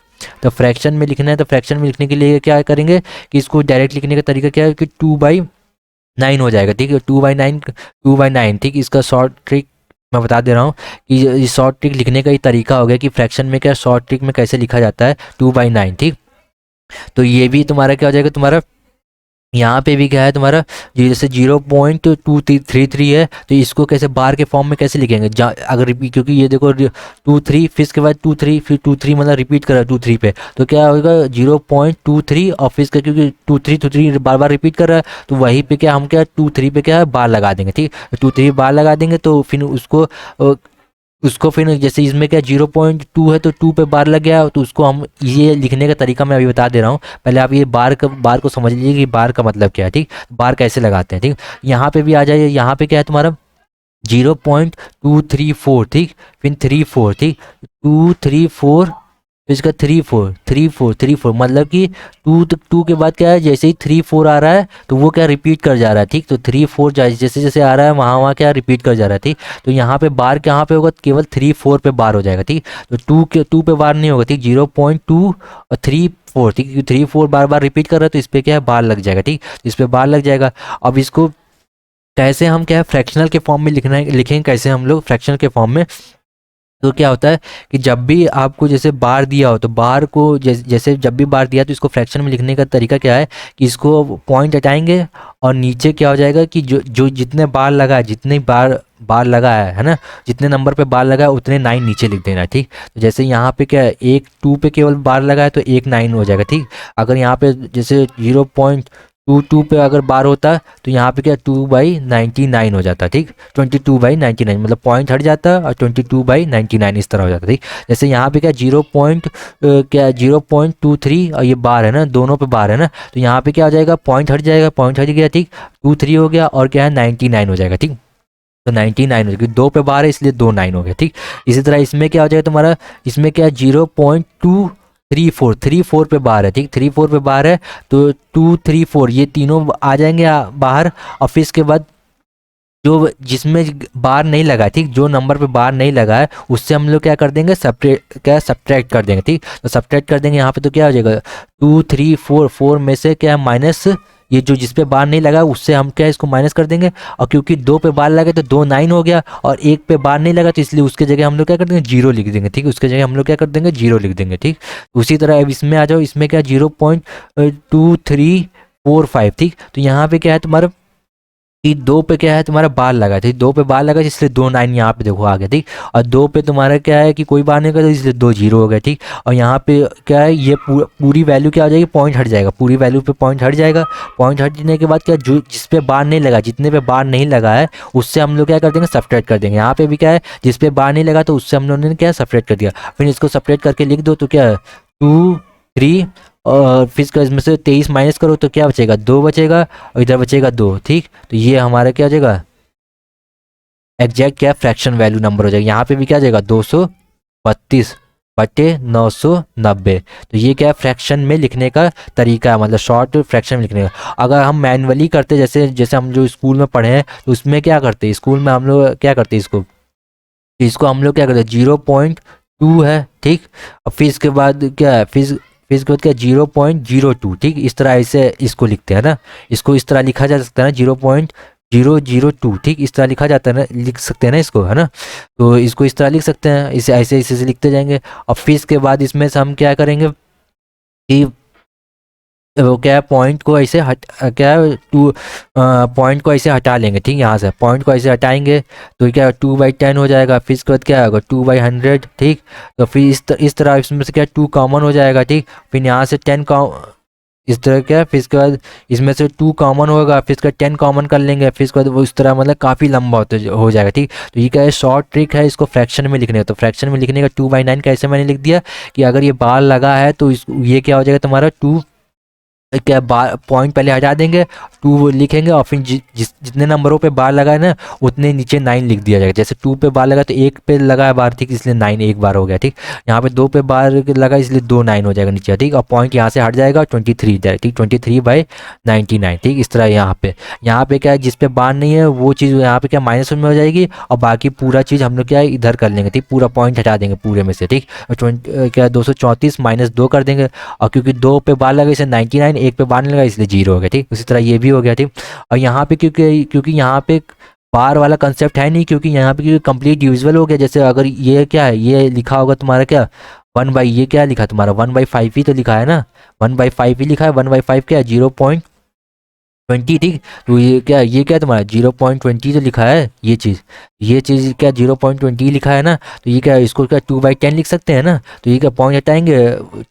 तो फ्रैक्शन में लिखना है, तो फ्रैक्शन में लिखने के लिए क्या करेंगे कि इसको डायरेक्ट लिखने का तरीका क्या है कि 2/9 हो जाएगा, ठीक है, 2/9, ठीक, इसका शॉर्ट ट्रिक मैं बता दे रहा हूँ कि ये शॉर्ट ट्रिक लिखने का ही तरीका हो गया कि फ्रैक्शन में क्या शॉर्ट ट्रिक में कैसे लिखा जाता है 2/9, ठीक, तो ये भी तुम्हारा क्या हो जाएगा, तुम्हारा यहाँ पे भी क्या है तुम्हारा जैसे 0.233 है, तो इसको कैसे बार के फॉर्म में कैसे लिखेंगे अगर रिपीट, क्योंकि ये देखो 23 फिर इसके बाद 23 फिर 23 मतलब रिपीट कर रहा है 23 पे, तो क्या होगा 0.23 और फिर इसका क्योंकि 23 बार बार रिपीट कर रहा है, तो वहीं पे क्या हम क्या 23 पे क्या है बार लगा देंगे, ठीक, 23 बार लगा देंगे तो फिर उसको फिर जैसे इसमें क्या 0.2 है तो 2 पे बार लग गया, तो उसको हम ये लिखने का तरीका मैं अभी बता दे रहा हूँ, पहले आप ये बार को समझ लीजिए कि बार का मतलब क्या है, ठीक, बार कैसे लगाते हैं, ठीक, यहाँ पे भी आ जाइए, यहाँ पे क्या है तुम्हारा 0.234, ठीक, फिर 34, ठीक, 234 फिर इसका 34 मतलब कि 2 के बाद क्या है जैसे ही 34 आ रहा है तो वो क्या रिपीट कर जा रहा है, ठीक, तो 34 जैसे जैसे आ रहा है वहाँ वहाँ क्या रिपीट कर जा रहा है, ठीक, तो यहाँ पे बार कहाँ पे होगा केवल 34 पे बार हो जाएगा, ठीक, तो 2 पे बार नहीं होगा, ठीक, 0.2 और 34, ठीक, क्योंकि 34 बार बार रिपीट कर रहा है तो इस पर क्या है बार लग जाएगा, ठीक, इस पर बार लग जाएगा। अब इसको कैसे हम क्या है फ्रैक्शनल के फॉर्म में लिखना है, लिखेंगे कैसे हम लोग फ्रैक्शनल के फॉर्म में, तो क्या होता है कि जब भी आपको जैसे बार दिया हो तो बार को जैसे जब भी बार दिया तो इसको फ्रैक्शन में लिखने का तरीका क्या है कि इसको पॉइंट हटाएंगे और नीचे क्या हो जाएगा कि जो जो जितने बार लगा है जितने बार बार लगा है ना, जितने नंबर पे बार लगा है उतने 9 नीचे लिख देना, ठीक, तो जैसे यहाँ पे क्या है 2 पे केवल बार लगा है तो 9 हो जाएगा, ठीक, अगर यहाँ पे जैसे 0.22 पे अगर बार होता तो यहाँ पे क्या 2/99 हो जाता, ठीक, 22/99 मतलब पॉइंट हट जाता और 22/99 इस तरह हो जाता, ठीक, जैसे यहाँ पे क्या 0.23 और ये बार है ना, दोनों पे बार है ना, तो यहाँ पे क्या हो जाएगा पॉइंट हट जाएगा, पॉइंट हट गया, ठीक, 23 हो गया और क्या है 99 हो जाएगा, ठीक, तो 99 हो जाएगा, 2 पे बार है इसलिए 2 9 हो गया, ठीक, इसी तरह इसमें क्या हो जाएगा तुम्हारा, इसमें क्या 0.234 पे बार है, ठीक, 34 पे बार है तो 234 ये तीनों आ जाएंगे बाहर, और फिर इसके बाद जो जिसमें बार नहीं लगा, ठीक, जो नंबर पे बार नहीं लगा है उससे हम लोग क्या कर देंगे, सब्ट्रैक्ट कर देंगे, ठीक। तो सब्ट्रैक्ट कर देंगे यहाँ पे तो क्या हो जाएगा 2 3 4, 4 में से क्या माइनस ये जो जिस पे बार नहीं लगा उससे हम क्या इसको माइनस कर देंगे। और क्योंकि 2 पे बार लगे तो 2 9 हो गया, और 1 पे बार नहीं लगा तो इसलिए उसके जगह हम लोग क्या कर देंगे 0 लिख देंगे, ठीक। उसके जगह हम लोग क्या कर देंगे 0 लिख देंगे, ठीक। उसी तरह अब इसमें आ जाओ, इसमें क्या 0.2345, ठीक। तो यहाँ पे क्या है तुम्हारा कि 2 पे क्या है तुम्हारा बार लगा, ठीक। 2 पे बार लगा इसलिए 2 9 यहाँ पे देखो आ गया, ठीक। और 2 पे तुम्हारा क्या है कि कोई बार नहीं लगा तो इसलिए 2 0 हो गया, ठीक। और यहाँ पे क्या है ये पूरी वैल्यू क्या हो जाएगी, पॉइंट हट जाएगा, पूरी वैल्यू पे पॉइंट हट जाएगा। पॉइंट हटने के बाद क्या जो जिस पे बार नहीं लगा, जितने पे बार नहीं लगा है उससे हम लोग क्या कर देंगे सब्ट्रैक्ट कर देंगे। यहाँ पे भी क्या है जिस पे बार नहीं लगा तो उससे हम लोगों ने क्या सब्ट्रैक्ट कर दिया। फिर इसको सब्ट्रैक्ट करके लिख दो तो क्या है 2 3, और फिर इसका इसमें से 23 माइनस करो तो क्या बचेगा 2 बचेगा, और इधर बचेगा 2, ठीक। तो ये हमारा क्या हो जाएगा एग्जैक्ट क्या फ्रैक्शन वैल्यू नंबर हो जाएगा। यहाँ पे भी क्या आ जाएगा 232/990। तो ये क्या फ्रैक्शन में लिखने का तरीका है, मतलब शॉर्ट फ्रैक्शन में लिखने का। अगर हम मैनुअली करते जैसे जैसे हम जो स्कूल में पढ़े हैं तो उसमें क्या करते हैं, स्कूल में हम लोग क्या करते हैं इसको हम लोग क्या करते हैं 0.2 है, ठीक। और फिर इसके बाद क्या है फिर इसके बाद क्या 0.02, ठीक। इस तरह ऐसे इसको लिखते हैं ना, इसको इस तरह लिखा जा सकता है ना 0.002, ठीक। इस तरह लिखा जाता है ना, लिख सकते हैं ना इसको, है ना। तो इसको इस तरह लिख सकते हैं, इसे ऐसे ऐसे से लिखते जाएंगे। और फिर इसके बाद इसमें से हम क्या करेंगे कि वो क्या है पॉइंट को ऐसे क्या है पॉइंट को ऐसे हटा लेंगे, ठीक। यहाँ से पॉइंट को ऐसे हटाएंगे तो क्या 2/10 हो जाएगा। फिर इसके बाद क्या होगा 2/100, ठीक। तो फिर इस तरह इसमें से क्या 2 कॉमन हो जाएगा, ठीक। फिर यहाँ से 10 इस तरह क्या, फिर इसके बाद इसमें से 2 कॉमन होगा, फिर इसका 10 कॉमन कर लेंगे, फिर इसके बाद वो इस तरह मतलब काफ़ी लंबा हो जाएगा, ठीक। तो ये क्या है शॉर्ट ट्रिक है इसको फ्रैक्शन में लिखने का। तो फ्रैक्शन में लिखने का 2/9 कैसे मैंने लिख दिया कि अगर ये बार लगा है तो ये क्या हो जाएगा तुम्हारा 2 क्या पॉइंट पहले हटा देंगे, 2 लिखेंगे, और फिर जितने नंबरों पे बार लगा है ना उतने नीचे 9 लिख दिया जाएगा। जैसे 2 पे बार लगा तो 1 पे लगा है बार, ठीक, इसलिए 9 एक बार हो गया, ठीक। यहाँ पे 2 पे बार लगा इसलिए 2 9 हो जाएगा नीचे, ठीक। और पॉइंट यहाँ से हट जाएगा 23 जाएगा, ठीक। 23/99, ठीक। इस तरह यहाँ पे क्या है जिस पे बार नहीं है वो चीज़ यहाँ पे क्या माइनस में हो जाएगी, और बाकी पूरा चीज़ हम लोग क्या है इधर कर लेंगे, ठीक। पूरा पॉइंट हटा देंगे पूरे में से, ठीक। क्या 234 - 2 कर देंगे, और क्योंकि 2 पे बार लगा इसे 99, 1 पे बार नहीं लगा इसलिए 0 हो गया, ठीक। उसी तरह ये भी हो गया, ठीक। और यहाँ पे क्योंकि यहाँ पे बार वाला कंसेप्ट है नहीं, क्योंकि यहाँ पे क्योंकि कंप्लीट डिविजिबल हो गया। जैसे अगर ये क्या है ये लिखा होगा तुम्हारा क्या 1/, ये क्या लिखा तुम्हारा 1/5 ही तो लिखा है ना, 1/5 ही लिखा है। 1/5 क्या है 0.20, ठीक। तो ये क्या तुम्हारा 0.20 तो लिखा है, ये चीज़ क्या 0.20 लिखा है ना। तो ये क्या इसको क्या 2/10 लिख सकते हैं ना। तो ये क्या पॉइंट हटाएंगे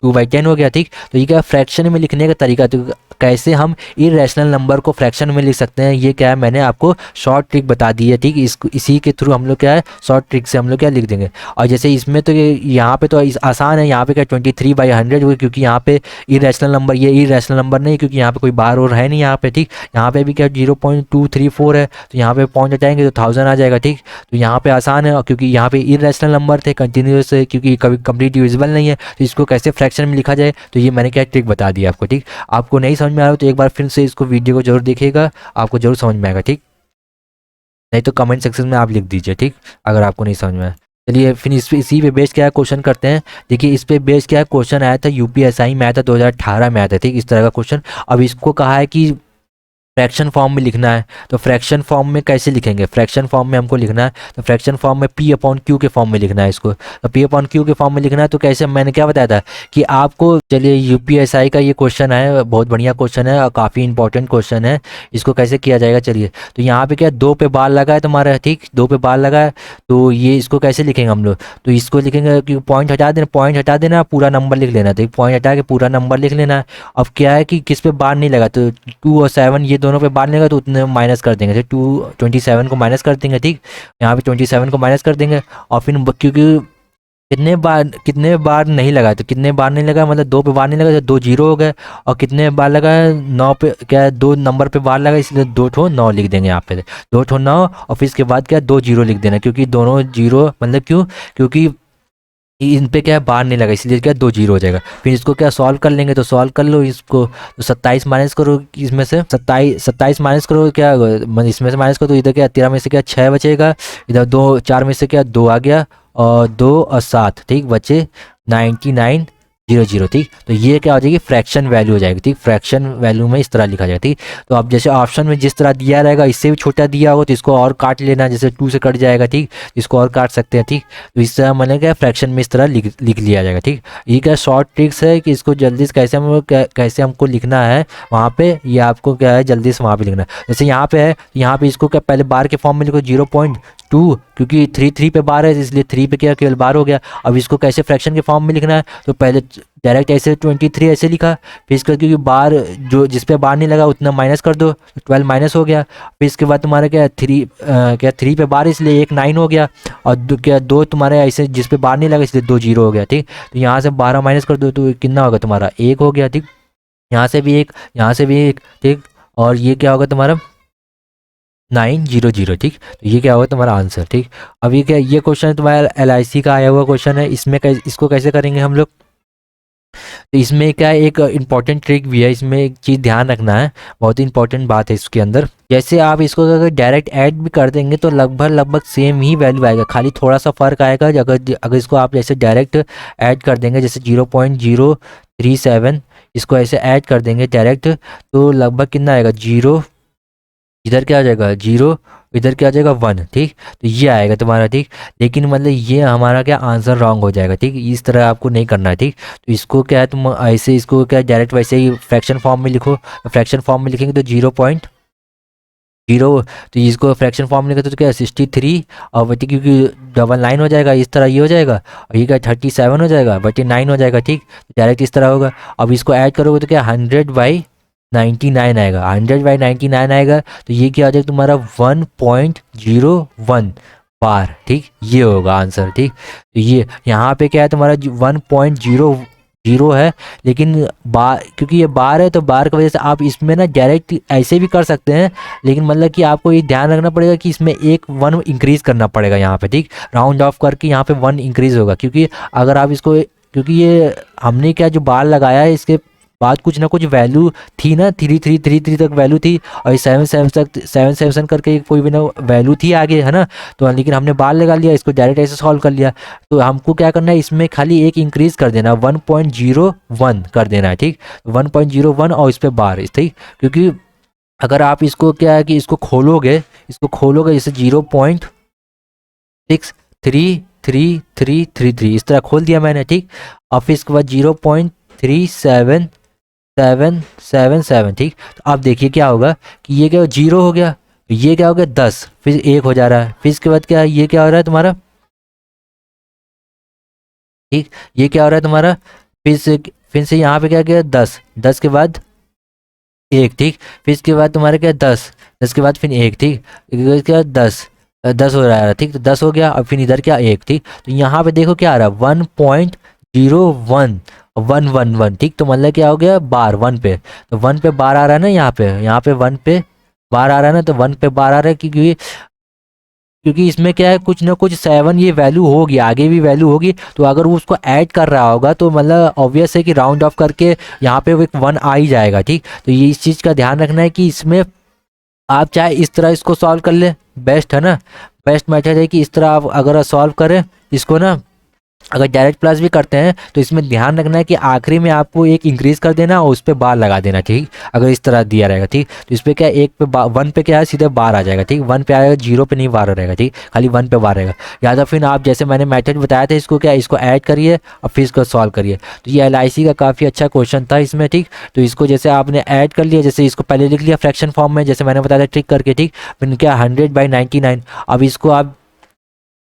2/10 हो गया, ठीक। तो ये क्या फ्रैक्शन में लिखने का तरीका, तो कैसे हम इरेशनल नंबर को फ्रैक्शन में लिख सकते हैं ये क्या है मैंने आपको शॉर्ट ट्रिक बता दी है, ठीक। इसी के थ्रू हम लोग क्या है शॉर्ट ट्रिक से हम लोग क्या लिख देंगे। और जैसे इसमें तो यहाँ पे तो आसान है, यहाँ पे क्या 23/100 क्योंकि यहाँ पे इरेशनल नंबर, ये इरेशनल नंबर नहीं क्योंकि यहाँ पे कोई बार और है नहीं यहाँ पे, ठीक। यहाँ पे भी क्या 0.234 है, तो यहाँ पे पॉइंट हटाएंगे तो 1000 आ जाएगा, ठीक। तो यहाँ पे आसान है, क्योंकि यहाँ पे इरेशनल नंबर थे कंटिन्यूस, क्योंकि कभी कंप्लीट डिविजिबल नहीं है, तो इसको कैसे फ्रैक्शन में लिखा जाए तो ये मैंने क्या ट्रिक बता दी आपको, ठीक। आपको नहीं समझ में आ रहा तो एक बार फिर से इसको वीडियो को जरूर देखिएगा, आपको जरूर समझ में आएगा, ठीक। नहीं तो कमेंट सेक्शन में आप लिख दीजिए, ठीक, अगर आपको नहीं समझ में आया। चलिए फिर इसी पे बेस क्या है क्वेश्चन करते हैं। देखिए इस पे बेस क्या है क्वेश्चन आया था यूपीएसआई में आया था 2018 में आया था, ठीक। इस तरह का क्वेश्चन। अब इसको कहा है कि फ्रैक्शन फॉर्म में लिखना है, तो फ्रैक्शन फॉर्म में कैसे लिखेंगे, फ्रैक्शन फॉर्म में हमको लिखना है तो फ्रैक्शन फॉर्म में P/Q के फॉर्म में लिखना है इसको। तो P/Q के फॉर्म में लिखना है तो कैसे, मैंने क्या बताया था कि आपको, चलिए यूपीएसआई का ये क्वेश्चन है, बहुत बढ़िया क्वेश्चन है और काफ़ी इंपॉर्टेंट क्वेश्चन है। इसको कैसे किया जाएगा चलिए। तो यहाँ पे क्या 2 पे बार लगा है तुम्हारा, ठीक, 2 पे बार लगा है, तो ये इसको कैसे लिखेंगे हम लोग। तो इसको लिखेंगे कि पॉइंट हटा देना पूरा नंबर लिख लेना, तो पॉइंट हटा के पूरा नंबर लिख लेना है। अब क्या है कि किस पे बार नहीं लगा, तो 2 और 7 ये दोनों पे बार नहीं लगा तो उतने माइनस कर देंगे, तो 27 को माइनस कर देंगे, ठीक। यहाँ पे 27 को माइनस कर देंगे। और फिर क्योंकि कितने बार नहीं लगा, तो कितने बार नहीं लगा मतलब 2 पे बार नहीं लगा तो 2 0 हो गए। और कितने बार लगा 9 पे, क्या 2 नंबर पे बार लगा इसलिए 2 ठो 9 लिख देंगे यहाँ पे, 2 ठो 9। और फिर इसके बाद क्या 2 0 लिख देना, क्योंकि दोनों 0 मतलब क्योंकि इन पे क्या है बार नहीं लगा, इसलिए क्या 2 जीरो हो जाएगा। फिर इसको क्या सॉल्व कर लेंगे, तो सॉल्व कर लो इसको। तो 27 माइनस करो इसमें से, 27 माइनस करो क्या, मतलब इसमें से माइनस करो तो इधर क्या 13 में से क्या 6 बचेगा, इधर 2 4 में से क्या 2 आ गया, और 2 और 7 ठीक बचे 99 00 ठीक। तो ये क्या हो जाएगी फ्रैक्शन वैल्यू हो जाएगी ठीक। फ्रैक्शन वैल्यू में इस तरह लिखा जाएगा ठीक। तो अब जैसे ऑप्शन में जिस तरह दिया रहेगा इससे भी छोटा दिया होगा तो इसको और काट लेना, जैसे 2 से कट जाएगा ठीक, इसको और काट सकते हैं ठीक। तो इस तरह मैंने क्या फ्रैक्शन में इस तरह लिख लिया जाएगा ठीक। ये क्या शॉर्ट ट्रिक्स है कि इसको जल्दी से कैसे हमको लिखना है वहाँ पे, ये आपको क्या है जल्दी से वहाँ पे लिखना है। जैसे यहाँ पे है, यहाँ पे इसको क्या पहले बार के फॉर्म में लिखो 0.2, क्योंकि 3 पे बार है इसलिए 3 पे क्या केवल बार हो गया। अब इसको कैसे फ्रैक्शन के फॉर्म में लिखना है, तो पहले डायरेक्ट ऐसे 23 ऐसे लिखा, फिर इसका क्योंकि बार जो जिस पे बार नहीं लगा उतना माइनस कर दो, 12 माइनस हो गया। फिर इसके बाद तुम्हारा क्या 3 पे बार इसलिए 1 9 हो गया, और क्या 2 तुम्हारे ऐसे जिस पे बार नहीं लगा इसलिए 2 0 हो गया ठीक। तो यहाँ से 12 माइनस कर दो तो कितना होगा तुम्हारा 1 हो गया ठीक। यहाँ से भी 1, यहाँ से भी 1 ठीक, और ये क्या होगा तुम्हारा 900 ठीक। तो ये क्या होगा तुम्हारा आंसर ठीक। अब ये क्या, ये क्वेश्चन तुम्हारा LIC का आया हुआ क्वेश्चन है, इसमें इसको कैसे करेंगे हम लोग। तो इसमें क्या है एक इंपॉर्टेंट ट्रिक भी है, इसमें एक चीज़ ध्यान रखना है, बहुत ही इंपॉर्टेंट बात है इसके अंदर। जैसे आप इसको अगर डायरेक्ट ऐड भी कर देंगे तो लगभग सेम ही वैल्यू आएगा, खाली थोड़ा सा फ़र्क आएगा। अगर इसको आप जैसे डायरेक्ट ऐड कर देंगे, जैसे 0.037 इसको ऐसे ऐड कर देंगे डायरेक्ट, तो लगभग कितना आएगा 0, इधर क्या आ जाएगा 0, इधर क्या आ जाएगा 1 ठीक। तो ये आएगा तुम्हारा ठीक। लेकिन मतलब ये हमारा क्या आंसर रॉन्ग हो जाएगा ठीक, इस तरह आपको नहीं करना है ठीक। तो इसको क्या है तुम ऐसे इसको क्या डायरेक्ट वैसे ही फ्रैक्शन फॉर्म में लिखो। फ्रैक्शन फॉर्म में लिखेंगे तो 0.0, तो इसको फ्रैक्शन फॉर्म में लिखे तो क्या 63, और बटी क्योंकि डबल 9 हो जाएगा इस तरह ये हो जाएगा, और ये क्या 37 हो जाएगा बटी 9 हो जाएगा ठीक। डायरेक्ट इस तरह होगा। अब इसको ऐड करोगे तो क्या 100/99 आएगा, 100/99 आएगा। तो ये क्या आ जाएगा तुम्हारा 1.01 बार ठीक, ये होगा आंसर ठीक। तो ये यहाँ पे क्या है तुम्हारा 1.00 है, लेकिन बार क्योंकि ये बार है तो बार की वजह से आप इसमें ना डायरेक्ट ऐसे भी कर सकते हैं, लेकिन मतलब कि आपको ये ध्यान रखना पड़ेगा कि इसमें एक 1 इंक्रीज़ करना पड़ेगा यहाँ पे ठीक। राउंड ऑफ करके यहाँ पे 1 इंक्रीज़ होगा, क्योंकि अगर आप इसको, क्योंकि ये हमने क्या जो बार लगाया है इसके बाद कुछ ना कुछ वैल्यू थी ना, 3333 तक वैल्यू थी, और 7 करके कोई भी ना वैल्यू थी आगे है ना। तो लेकिन हमने बार लगा लिया, इसको डायरेक्ट ऐसे सॉल्व कर लिया। तो हमको क्या करना है इसमें खाली एक इंक्रीज कर देना, 1.01 कर देना है ठीक, 1.01 और इस पर बार ठीक। क्योंकि अगर आप इसको क्या है कि इसको खोलोगे जैसे 0.63333 इस तरह खोल दिया मैंने ठीक। और फिर इसके बाद 0.37777 ठीक। तो आप देखिए क्या होगा कि ये क्या 0 हो गया, ये क्या हो गया 10, फिर 1 हो जा रहा है, फिर इसके बाद क्या ये क्या हो रहा है तुम्हारा ठीक, ये क्या हो रहा है तुम्हारा फिर से यहाँ पे क्या गया 10 के बाद 1 ठीक, फिर इसके बाद तुम्हारा क्या 10 के बाद फिर 1 ठीक, क्या 10 हो रहा है ठीक। तो 10 हो गया, अब फिर इधर क्या 1 ठीक। तो यहाँ पे देखो क्या आ रहा है 1.01 ठीक। तो मतलब क्या हो गया बार 1 पे, तो 1 पे बार आ रहा है ना, यहाँ पे 1 पे बार आ रहा है ना, तो 1 पे बार आ रहा है क्योंकि इसमें क्या है कुछ ना कुछ 7 ये वैल्यू होगी, आगे भी वैल्यू होगी। तो अगर वो उसको ऐड कर रहा होगा तो मतलब ऑब्वियस है कि राउंड ऑफ करके यहाँ पे वो एक 1 आ ही जाएगा ठीक। तो ये इस चीज़ का ध्यान रखना है कि इसमें आप चाहे इस तरह इसको सॉल्व कर ले, बेस्ट है ना, बेस्ट मेथड है कि इस तरह आप अगर सॉल्व करें इसको ना, अगर डायरेक्ट प्लस भी करते हैं तो इसमें ध्यान रखना है कि आखिरी में आपको एक इंक्रीज कर देना और उस पर बार लगा देना ठीक। अगर इस तरह दिया रहेगा ठीक, तो इस पर क्या 1 पे क्या है सीधे बार आ जाएगा ठीक, 1 पे आएगा 0 पे नहीं बार रहेगा ठीक, खाली 1 पे बार रहेगा। या तो फिर आप जैसे मैंने मेथड बताया था इसको क्या इसको ऐड करिए और फिर इसको सॉल्व करिए। तो ये LIC का काफ़ी अच्छा क्वेश्चन था इसमें ठीक। तो इसको जैसे आपने ऐड कर लिया, जैसे इसको पहले लिख लिया फ्रैक्शन फॉर्म में जैसे मैंने बताया था ट्रिक करके ठीक, फिर क्या 100/99। अब इसको आप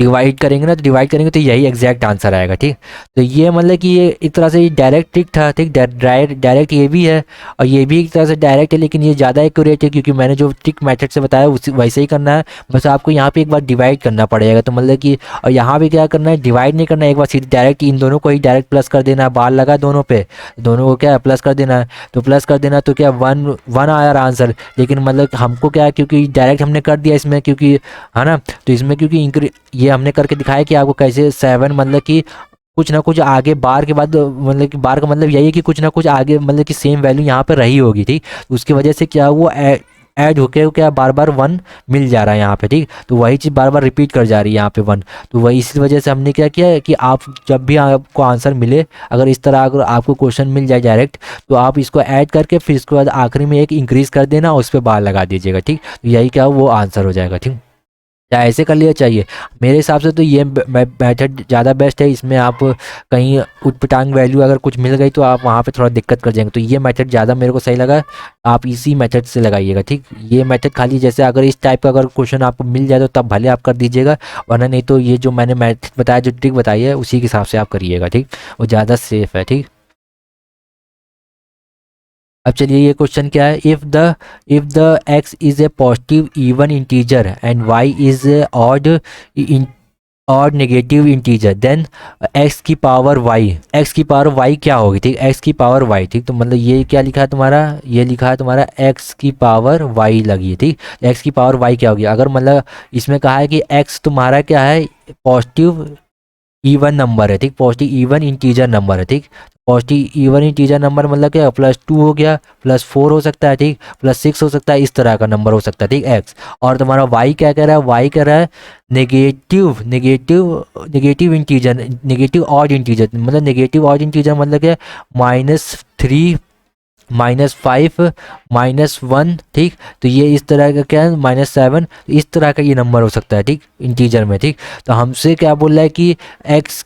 डिवाइड करेंगे ना, तो डिवाइड करेंगे तो यही एग्जैक्ट आंसर आएगा ठीक। तो ये मतलब कि ये एक तरह से डायरेक्ट ट्रिक था ठीक, डायरेक्ट ये भी है और ये भी एक तरह से डायरेक्ट है, लेकिन ये ज़्यादा एक्यूरेट है क्योंकि मैंने जो ट्रिक मेथड से बताया उसी वैसे ही करना है, बस आपको यहाँ पे एक बार डिवाइड करना पड़ेगा। तो मतलब कि और यहाँ पे क्या करना है डिवाइड नहीं करना है, एक बार सीधे डायरेक्ट इन दोनों को ही डायरेक्ट प्लस कर देना है, बार लगा दोनों पे, दोनों को क्या प्लस कर देना है। तो प्लस कर देना तो क्या 1 आया आंसर, लेकिन मतलब हमको क्या है क्योंकि डायरेक्ट हमने कर दिया इसमें क्योंकि है ना, तो इसमें क्योंकि ये हमने करके दिखाया कि आपको कैसे 7 मतलब कि कुछ ना कुछ आगे बार के बाद, मतलब कि बार का मतलब यही है कि कुछ ना कुछ आगे, मतलब कि सेम वैल्यू यहाँ पर रही होगी, ठीक। तो उसकी वजह से क्या वो ऐड होके क्या बार बार वन मिल जा रहा है यहाँ पे, ठीक। तो वही चीज़ बार बार रिपीट कर जा रही है यहाँ पे वन। तो वही इसी वजह से हमने क्या किया है कि आप जब भी आपको आंसर मिले, अगर इस तरह अगर आपको क्वेश्चन मिल जाए डायरेक्ट, तो आप इसको ऐड करके फिर इसके बाद आखिरी में एक इंक्रीज कर देना और उस पर बार लगा दीजिएगा, ठीक। तो यही क्या वो आंसर हो जाएगा, ठीक। या ऐसे कर लिया चाहिए। मेरे हिसाब से तो ये मेथड ज़्यादा बेस्ट है। इसमें आप कहीं उटपटांग वैल्यू अगर कुछ मिल गई तो आप वहाँ पे थोड़ा दिक्कत कर जाएंगे, तो ये मेथड ज़्यादा मेरे को सही लगा। आप इसी मेथड से लगाइएगा, ठीक। ये मेथड खाली जैसे अगर इस टाइप का अगर क्वेश्चन आपको मिल जाए तो तब भले आप कर दीजिएगा, वरना नहीं तो ये जो मैंने मेथड बताया, जो ट्रिक बताई है, उसी के हिसाब से आप करिएगा, ठीक। वो ज़्यादा सेफ है, ठीक। अब चलिए ये क्वेश्चन क्या है, if the x is a positive even integer and y is odd और नेगेटिव इंटीजर, देन एक्स की पावर y क्या होगी, ठीक। x की पावर y, ठीक। तो मतलब ये क्या लिखा है तुम्हारा, ये लिखा है तुम्हारा x की पावर y लगी है, ठीक। x की पावर y क्या होगी, अगर मतलब इसमें कहा है कि x तुम्हारा क्या है, पॉजिटिव इवन नंबर है, ठीक। पॉजिटिव इवन इंटीजर नंबर है, ठीक। पॉजिटिव इवन इंटीजर नंबर मतलब क्या, +2 हो गया, +4 हो सकता है, ठीक, +6 हो सकता है, इस तरह का नंबर हो सकता है, ठीक, एक्स। और तुम्हारा वाई क्या कह रहा है, वाई कह रहा है negative negative negative integer, negative odd integer, मतलब नेगेटिव ऑड इंटीजर मतलब क्या, -3, -5, -1, ठीक। तो ये इस तरह का क्या है, -7, इस तरह का ये नंबर हो सकता है, ठीक, इंटीजर में, ठीक। तो हमसे क्या बोल रहा है कि एक्स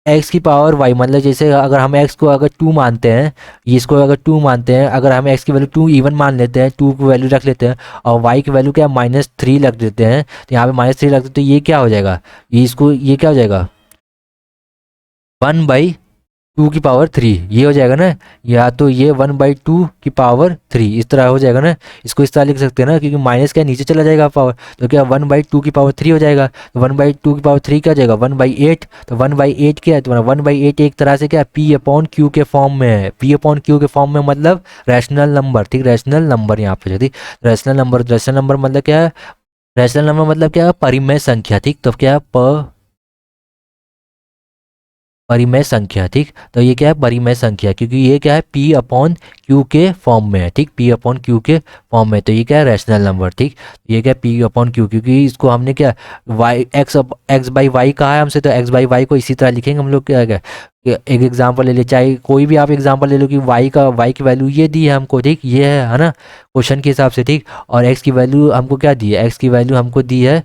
एक्स की पावर वाई, मतलब जैसे अगर हम एक्स को अगर 2 मानते हैं, ये इसको अगर 2 मानते हैं, अगर हम एक्स की वैल्यू 2 इवन मान लेते हैं, 2 की वैल्यू रख लेते हैं और वाई की वैल्यू क्या -3 रख देते हैं, तो यहाँ पे -3 रख देते, तो ये क्या हो जाएगा, ये इसको ये क्या हो जाएगा, 1/2 की पावर 3, ये हो जाएगा ना। या तो ये 1/2 की पावर 3 इस तरह हो जाएगा ना। इसको इस तरह लिख सकते हैं ना, क्योंकि माइनस क्या नीचे चला जाएगा पावर, तो क्या 1/2 की पावर 3 हो जाएगा। तो 1/2 की पावर 3 क्या हो जाएगा, 1/8। तो 1/8 क्या है तुम्हारा, 1/8 एक तरह से क्या P/Q के फॉर्म में है। P/Q के फॉर्म में मतलब रैशनल नंबर, ठीक, रैशनल नंबर यहाँ पे, ठीक। रैशनल नंबर मतलब क्या है, रैशनल नंबर मतलब क्या है, परिमेय संख्या, ठीक। तो क्या है परिमेय संख्या, ठीक। तो ये क्या है, परिमेय संख्या, क्योंकि ये क्या है P/Q के फॉर्म में है, ठीक, P/Q के फॉर्म में। तो ये क्या है, रैशनल नंबर, ठीक। ये क्या है P/Q, क्योंकि इसको हमने क्या y x/y कहा है हमसे, तो x/y को इसी तरह लिखेंगे हम लोग। क्या क्या कि एक एग्जांपल ले ले, चाहे कोई भी आप एग्जांपल ले लो, कि y की वैल्यू ये दी है हमको, ठीक, ये है ना, क्वेश्चन के हिसाब से, ठीक। और x की वैल्यू हमको क्या दी है, x की वैल्यू हमको दी है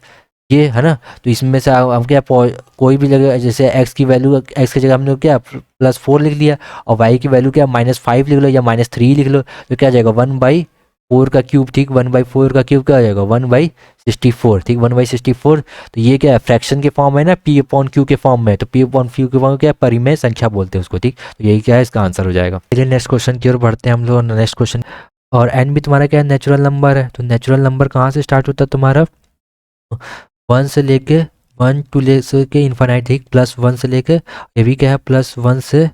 ये, है ना। तो इसमें से हम क्या कोई भी जगह, जैसे x की वैल्यू, x की जगह हमने क्या +4 लिख लिया, और y की वैल्यू क्या -5 लिख लो या -3 लिख लो, तो क्या आ जाएगा 1/4 का क्यूब, ठीक। 1/4 का क्यूब क्या आ जाएगा, 1/64, ठीक, 1/64। तो ये क्या है, फ्रैक्शन के फॉर्म है ना, P/Q के फॉर्म में, तो P/Q के फॉर्म क्या है, परिमेय संख्या बोलते हैं उसको, ठीक। तो यही क्या है, इसका आंसर हो जाएगा। चलिए नेक्स्ट क्वेश्चन की ओर बढ़ते हैं हम लोग। नेक्स्ट क्वेश्चन, और एन भी तुम्हारा क्या है, नेचुरल नंबर है। तो नेचुरल नंबर कहाँ से स्टार्ट होता है तुम्हारा, 1 से लेके 1 टू ले के इन्फाइनाइट, ठीक, +1 से लेके, ये भी क्या है +1 से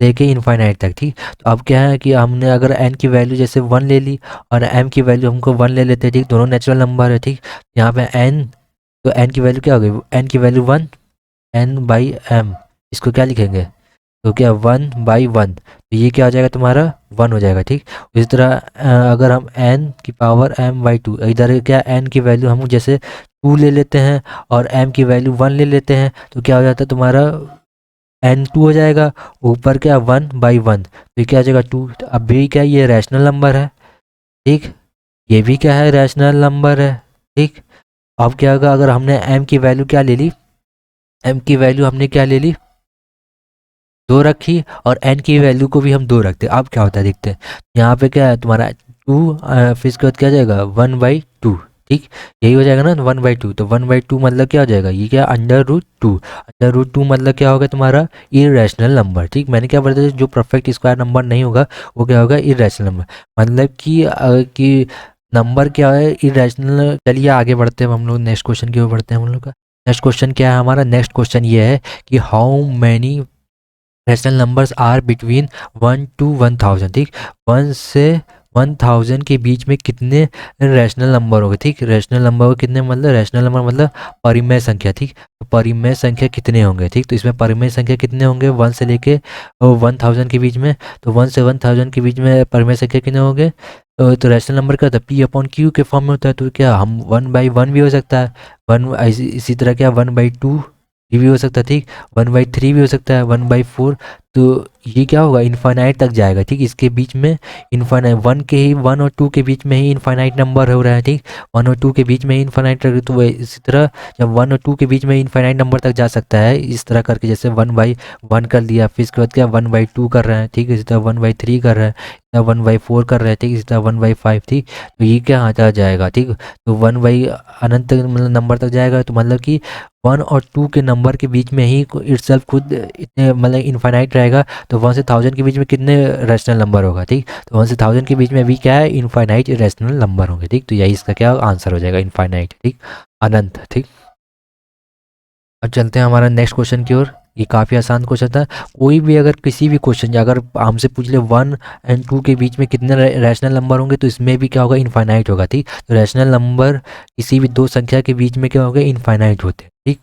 लेके इन्फाइनाइट तक, ठीक। तो अब क्या है कि हमने अगर n की वैल्यू जैसे 1 ले ली और m की वैल्यू हमको 1 ले लेते हैं, ठीक, दोनों नेचुरल नंबर है, ठीक। यहाँ पे n, तो n की वैल्यू क्या हो गई, n की वैल्यू 1, n/m, इसको क्या लिखेंगे, तो क्या 1/1, तो ये क्या हो जाएगा तुम्हारा 1 हो जाएगा, ठीक। इसी तरह अगर हम n की पावर m/2, इधर क्या n की वैल्यू हम जैसे 2 ले लेते हैं और m की वैल्यू 1 ले लेते हैं, तो क्या हो जाता है तुम्हारा n2 हो जाएगा, ऊपर क्या 1/1, तो ये क्या हो जाएगा 2। तो अब भी क्या ये रैशनल नंबर है, ठीक, ये भी क्या है रैशनल नंबर है, ठीक। अब क्या होगा, अगर हमने m की वैल्यू क्या ले ली, m की वैल्यू हमने क्या ले ली 2 रखी, और n की वैल्यू को भी हम 2 रखते हैं। अब क्या होता है देखते हैं, यहाँ पे क्या है तुम्हारा 2, फिर इसके बाद क्या हो जाएगा 1/2, ठीक, यही हो जाएगा ना 1/2। तो 1/2 मतलब क्या हो जाएगा, ये क्या √2, √2 मतलब क्या होगा तुम्हारा इरेशनल नंबर, ठीक। मैंने क्या बोला था, जो परफेक्ट स्क्वायर नंबर नहीं होगा वो क्या होगा, इरेशनल नंबर, मतलब कि नंबर क्या है, इरेशनल। चलिए आगे बढ़ते हैं हम लोग, नेक्स्ट क्वेश्चन की ओर बढ़ते हैं हम लोग का। नेक्स्ट क्वेश्चन क्या है हमारा, नेक्स्ट क्वेश्चन ये है कि how many rational numbers are between 1 to 1000, ठीक, 1 से 1000 के बीच में कितने रैशनल नंबर होंगे। ठीक, रैशनल नंबर को कितने, मतलब रैशनल नंबर मतलब परिमेय संख्या। ठीक, तो परिमेय संख्या कितने होंगे। ठीक, तो इसमें परिमेय संख्या कितने होंगे 1 से लेके 1000 के बीच में। तो 1 से 1000 के बीच में परिमेय संख्या कितने होंगे। तो रैशनल नंबर क्या होता है, P/Q के फॉर्म में होता है। तो क्या हम 1/1 भी हो सकता है, वन इसी तरह क्या 1/2 भी हो सकता है। ठीक, 1/3 भी हो सकता है, 1/4। तो ये क्या होगा, इनफाइनाइट तक जाएगा। ठीक, इसके बीच में इनफाइनाइट 1 और 2 के बीच में ही इनफाइनाइट नंबर हो रहा है। ठीक, 1 और 2 के बीच में ही इनफाइनाइट, तो इसी तरह जब 1 और 2 के बीच में इनफाइनाइट नंबर तक जा सकता है इस तरह करके, जैसे 1/1 कर दिया, फिर इसके बाद क्या 1/2 कर रहे हैं। ठीक, इसी तरह 1/3 कर रहे हैं, 1/4 कर रहे हैं। ठीक, इसी तरह 1/5। ठीक, तो ये क्या आता जाएगा। ठीक, तो 1 अनंत तक मतलब नंबर तक जाएगा। तो मतलब कि 1 और 2 के नंबर के बीच में ही इटसेल्फ खुद इतने मतलब इनफाइनाइट रहेगा। तो 1 से 1000 के बीच में कितने रैशनल नंबर होगा। ठीक, तो 1 से 1000 के बीच में भी क्या है, इनफाइनाइट रैशनल नंबर होंगे। ठीक, तो यही इसका क्या आंसर हो जाएगा, इनफाइनाइट। ठीक, अनंत। ठीक, अब चलते हैं हमारा नेक्स्ट क्वेश्चन की ओर। ये काफ़ी आसान क्वेश्चन था। कोई भी अगर किसी भी क्वेश्चन अगर हमसे पूछ ले 1 और 2 के बीच में कितने रैशनल नंबर होंगे, तो इसमें भी क्या होगा, इनफाइनाइट होगा। ठीक, तो रैशनल नंबर किसी भी दो संख्या के बीच में क्या होगा, इनफाइनाइट होते हैं। ठीक,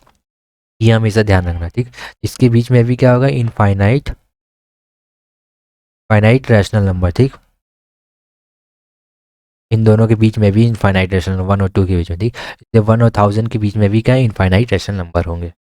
ये हमेशा ध्यान रखना। ठीक, इसके बीच में भी क्या होगा, इनफाइनाइट फाइनाइट रैशनल नंबर। ठीक, इन दोनों के बीच में भी इनफाइनाइट रैशनल, 1 और 2 के बीच में। ठीक, इसलिए 1 और 1000 के बीच में भी क्या इनफाइनाइट रैशनल नंबर होंगे।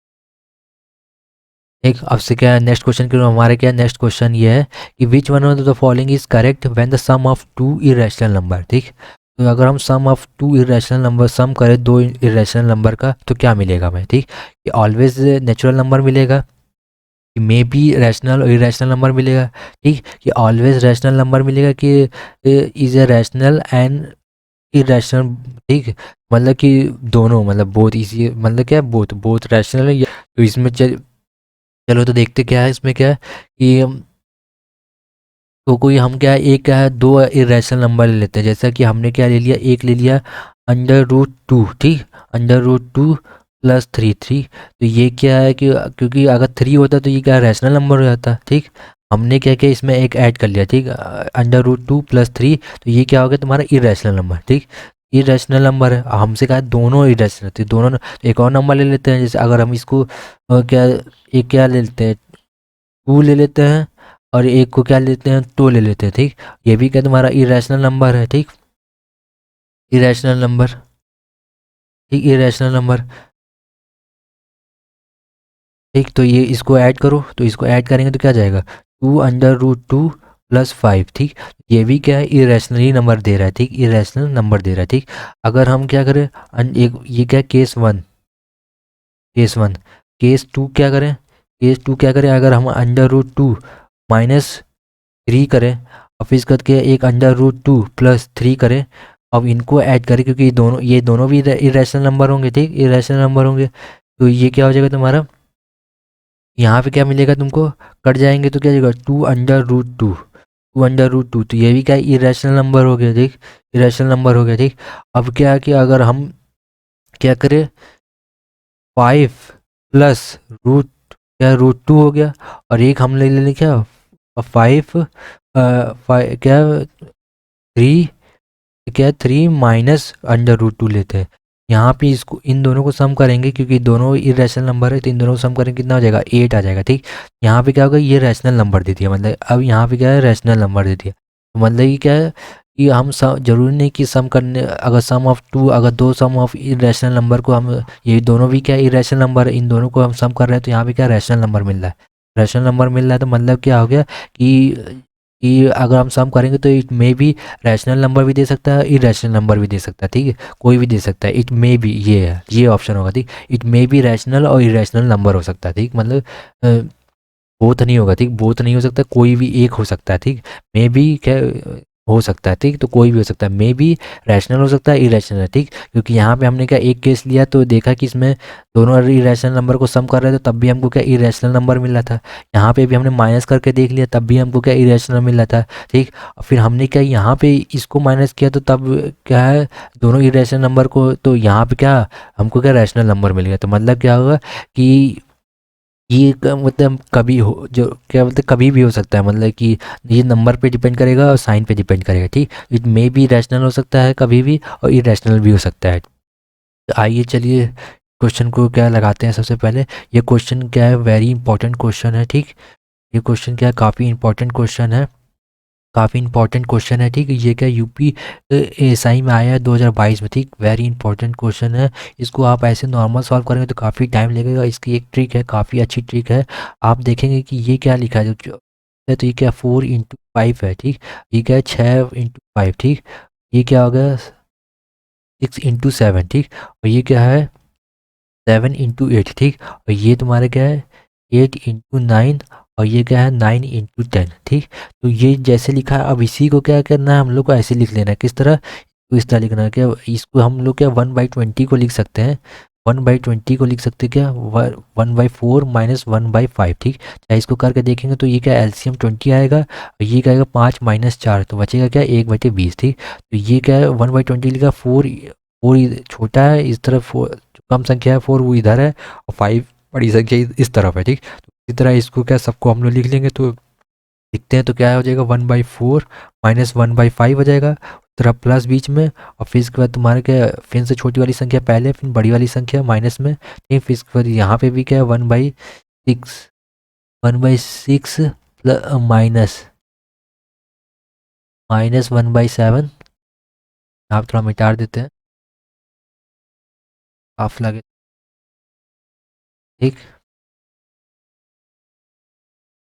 एक अब से क्या नेक्स्ट क्वेश्चन की हमारे क्या नेक्स्ट क्वेश्चन ये है कि which one of the following is correct when the sum of two irrational number. ठीक, तो अगर हम sum of two irrational number sum करें दो इरेशनल नंबर का, तो क्या मिलेगा हमें। ठीक, कि ऑलवेज नेचुरल नंबर मिलेगा, कि मे बी रैशनल और इरेशनल नंबर मिलेगा। ठीक, कि ऑलवेज रैशनल नंबर मिलेगा, कि is a rational and irrational. ठीक, मतलब कि दोनों, मतलब बोथ इसी, मतलब क्या बोथ बोथ रैशनल है। तो इसमें चलो तो देखते क्या है इसमें क्या है कि तो कोई हम क्या है, एक क्या है, दो इरेशनल नंबर ले लेते हैं। जैसा कि हमने क्या ले लिया, एक ले लिया √2। ठीक, √2 + 3। ठीक, तो ये क्या है कि क्योंकि अगर 3 होता तो ये क्या रैशनल नंबर हो जाता। ठीक, हमने क्या किया, इसमें एक ऐड कर लिया। ठीक, √2 + 3, तो ये क्या हो गया तुम्हारा इरेशनल नंबर। ठीक, इरेशनल नंबर है, हमसे कहा दोनों इरेशनल थे दोनों। एक और नंबर ले लेते हैं, जैसे अगर हम इसको क्या एक क्या ले लेते हैं, 2 ले लेते हैं, और एक को क्या लेते हैं, 2 ले लेते हैं। ठीक, ये भी क्या तुम्हारा इरेशनल नंबर है। ठीक, इरेशनल नंबर। ठीक, इरेशनल नंबर। ठीक, तो ये इसको ऐड करो, तो इसको ऐड करेंगे तो क्या जाएगा, 2 √2 + 5। ठीक, ये भी क्या है, इरेशनली नंबर दे रहा है। ठीक, इरेशनल नंबर दे रहा है। ठीक, अगर हम क्या करें, एक ये क्या केस 1, केस 1, केस 2 क्या करें, केस 2 क्या करें, अगर हम √2 -3 करें, और फिर इसके बाद के एक √2 + 3 करें, अब इनको ऐड करें, क्योंकि ये दोनों भी इरेशनल नंबर होंगे। ठीक, इरेशनल नंबर होंगे, तो ये क्या हो जाएगा तुम्हारा, यहाँ पे क्या मिलेगा तुमको, कट जाएंगे तो क्या जाएगा, 2 √2 तो ये भी क्या इरेशनल नंबर हो गया। ठीक, इरेशनल नंबर हो गया। ठीक, अब क्या है कि अगर हम क्या करें, 5 + रूट क्या √2 हो गया, और एक हम ले लें क्या 5 क्या 3, क्या 3 -√2 लेते हैं। यहाँ पे इसको इन दोनों को सम करेंगे, क्योंकि दोनों इरेशनल नंबर है, तो इन दोनों को सम करेंगे कितना हो जाएगा, 8 आ जाएगा। ठीक, यहाँ पे क्या होगा, ये रैशनल नंबर दे दिया, मतलब अब यहाँ पे क्या है, रैशनल नंबर दे दिया। तो मतलब कि क्या है कि हम जरूरी नहीं कि सम करने, अगर सम ऑफ टू, अगर दो सम ऑफ इरेशनल नंबर को हम, ये दोनों भी क्या इरेशनल नंबर है, इन दोनों को हम सम कर रहे हैं, तो यहाँ पे क्या रैशनल नंबर मिल रहा है, रैशनल नंबर मिल रहा है। तो मतलब क्या हो गया कि अगर हम सम करेंगे तो it may be rational number भी दे सकता है, इरेशनल नंबर भी दे सकता है। ठीक है, कोई भी दे सकता है, इट मे बी, ये है, ये ऑप्शन होगा। ठीक, इट मे बी रैशनल और इरेशनल नंबर हो सकता है। ठीक, मतलब बोथ नहीं होगा। ठीक, बोथ नहीं हो सकता, कोई भी एक हो सकता है। ठीक, मे बी क्या हो सकता है। ठीक, तो कोई भी हो सकता है, मे बी रैशनल हो सकता है, इरेशनल है। ठीक, क्योंकि यहाँ पे हमने क्या एक केस लिया, तो देखा कि इसमें दोनों इरेशनल नंबर को सम कर रहे थे, तब भी हमको क्या इरेशनल नंबर मिल रहा था। यहाँ पे भी हमने माइनस करके देख लिया, तब भी हमको क्या इरेशनल मिल रहा था। ठीक, और फिर हमने क्या यहाँ पे इसको माइनस किया, तो तब क्या है, दोनों इरेशनल नंबर को, तो यहाँ पे क्या हमको क्या रैशनल नंबर मिल गया। तो मतलब क्या होगा कि ये मतलब कभी हो जो क्या बोलते कभी भी हो सकता है, मतलब कि ये नंबर पे डिपेंड करेगा और साइन पे डिपेंड करेगा, ठीक। इट मे बी रैशनल हो सकता है कभी भी और इरेशनल भी हो सकता है। तो आइए चलिए क्वेश्चन को क्या लगाते हैं सबसे पहले। ये क्वेश्चन क्या है, वेरी इंपॉर्टेंट क्वेश्चन है, ठीक। ये क्वेश्चन क्या है, काफ़ी इंपॉर्टेंट क्वेश्चन है, काफ़ी इंपॉर्टेंट क्वेश्चन है, ठीक। ये क्या यूपी एसआई में आया है 2022 में, ठीक। वेरी इंपॉर्टेंट क्वेश्चन है। इसको आप ऐसे नॉर्मल सॉल्व करेंगे तो काफ़ी टाइम लगेगा। इसकी एक ट्रिक है, काफ़ी अच्छी ट्रिक है। आप देखेंगे कि ये क्या लिखा है तो ये क्या 4 × 5 है, ठीक। ये क्या है 6 × 5, ठीक। ये क्या हो गया 6 × 7, ठीक। और ये क्या है 7 × 8, ठीक। और ये तुम्हारे क्या है 8 × 9, और ये क्या है 9 × 10, ठीक। तो ये जैसे लिखा है, अब इसी को क्या करना है हम लोग को, ऐसे लिख लेना है। किस तरह, तो इस तरह लिखना है। क्या इसको हम लोग क्या 1/20 को लिख सकते हैं, 1/20 को लिख सकते हैं क्या 1/4 - 1/5, ठीक। चाहे इसको करके देखेंगे तो ये क्या एलसीएम 20 आएगा, और ये क्या आएगा 5 - 4, तो बचेगा क्या 1/20, ठीक। तो ये क्या है 1/20 लिखा, 4 4 छोटा है इस तरफ, जो कम संख्या है 4 वो इधर है, और 5 बड़ी संख्या इस तरफ है, ठीक। तो इसी तरह इसको क्या सबको हम लोग लिख लेंगे, तो लिखते हैं तो क्या हो जाएगा 1/4 - 1/5 हो जाएगा, तरफ प्लस बीच में। और फिर इसके बाद तुम्हारे क्या फिर से छोटी वाली संख्या पहले, फिर बड़ी वाली संख्या माइनस में, ठीक। फिर इसके बाद यहाँ पे भी क्या है 1/6, 1/6 माइनस -1/7। आप थोड़ा मिटा देते हैं, हाफ लगे, ठीक।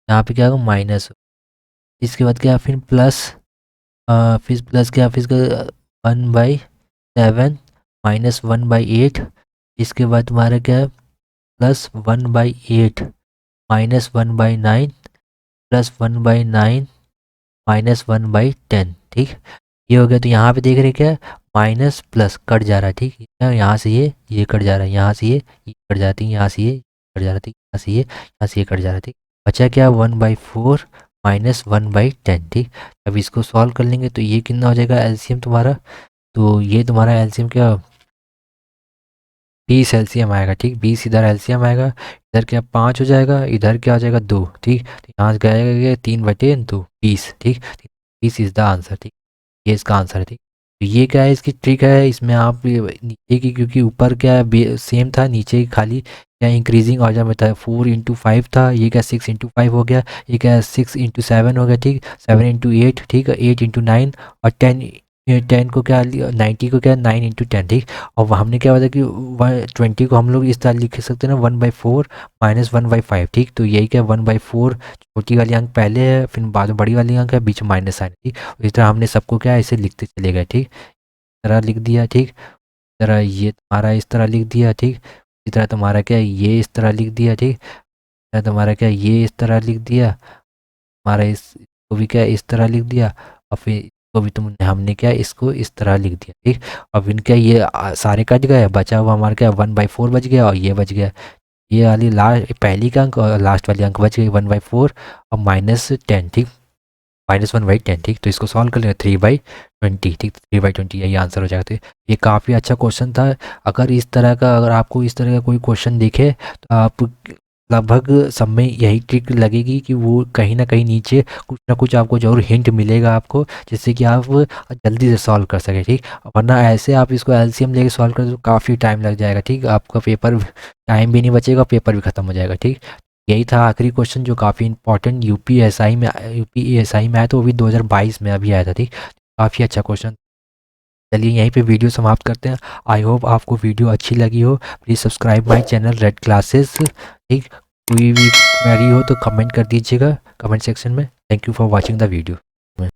यहाँ पे क्या होगा माइनस, इसके बाद क्या फिर प्लस, फिर प्लस क्या फिर इसका 1/7 -1/8। इसके बाद तुम्हारा क्या है +1/8 -1/9 +1/9 -1/10, ठीक। ये हो गया। तो यहाँ पे देख रहे हैं क्या माइनस प्लस कट जा रहा है, ठीक। यहाँ से ये कट जा रहा है, यहाँ से ये कट जाती है, यहाँ से ये कट जा रहा है, ठीक। यहाँ से यहाँ से ये कट जा रहा है, ठीक। बचा क्या 1/4 -1/10, ठीक। अब इसको सॉल्व कर लेंगे तो ये कितना हो जाएगा एलसीएम तुम्हारा, तो ये तुम्हारा एलसीएम क्या 20 एलसीएम आएगा, ठीक। 20 इधर एलसीएम आएगा, इधर क्या 5 हो जाएगा, इधर क्या हो जाएगा 2, ठीक। तो यहाँ से क्या आएगा 3/2 20, ठीक। 20 इज द आंसर, ठीक। ये इसका आंसर है, ठीक। तो ये क्या है इसकी ट्रिक है, इसमें आप नीचे की, क्योंकि ऊपर क्या सेम था, नीचे की खाली क्या इंक्रीजिंग ऑर्डर में था, 4 × 5 था, ये क्या 6 × 5 हो गया, ये क्या 6 × 7 हो गया, ठीक। 7 × 8, ठीक है 8 × 9, और 10 को क्या 90 को क्या 9 × 10, ठीक। और हमने क्या बताया कि 120 को हम लोग इस तरह लिख सकते हैं ना 1/4 -1/5, ठीक। तो यही क्या 1/4 छोटी वाली अंक पहले है, फिर बाद में बड़ी वाली अंक है, बीच में माइनस साइन, ठीक। इस तरह हमने सबको क्या ऐसे लिखते चले गए, ठीक। इस तरह लिख दिया, ठीक। इस तरह ये तुम्हारा इस तरह लिख दिया, ठीक। इस तरह तुम्हारा क्या ये इस तरह लिख दिया, ठीक। इस तरह तुम्हारा क्या ये इस तरह लिख दिया, हमारा इसको भी क्या इस तरह लिख दिया, और फिर इसको भी तुमने हमने क्या इसको इस तरह लिख दिया, ठीक। अब इनका ये सारे कट गए, बचा हुआ हमारा क्या 1/4 बच गया, और ये बच गया, ये वाली लास्ट पहली का अंक और लास्ट वाली अंक बच गई 1/4 और -10, ठीक। -1/10, ठीक। तो इसको सॉल्व कर लेना 3/20, ठीक। 3/20 यही आंसर हो जाएगा। तो ये काफ़ी अच्छा क्वेश्चन था। अगर आपको इस तरह का कोई क्वेश्चन दिखे तो आप लगभग सब में यही ट्रिक लगेगी कि वो कहीं ना कहीं नीचे कुछ ना कुछ आपको ज़रूर हिंट मिलेगा आपको, जिससे कि आप जल्दी से सॉल्व कर सकें, ठीक। वरना ऐसे आप इसको एलसीएम लेके सॉल्व कर तो काफ़ी टाइम लग जाएगा, ठीक। आपका पेपर टाइम भी नहीं बचेगा, पेपर भी ख़त्म हो जाएगा, ठीक। यही था आखिरी क्वेश्चन जो काफ़ी इंपॉर्टेंट यूपी एसआई में आया, तो वो भी 2022 में अभी आया था, ठीक। काफ़ी अच्छा क्वेश्चन। चलिए यहीं पे वीडियो समाप्त करते हैं। आई होप आपको वीडियो अच्छी लगी हो। Please subscribe my channel red classes, ठीक। कोई भी क्वेरी हो तो कमेंट कर दीजिएगा कमेंट सेक्शन में। Thank you for watching the video.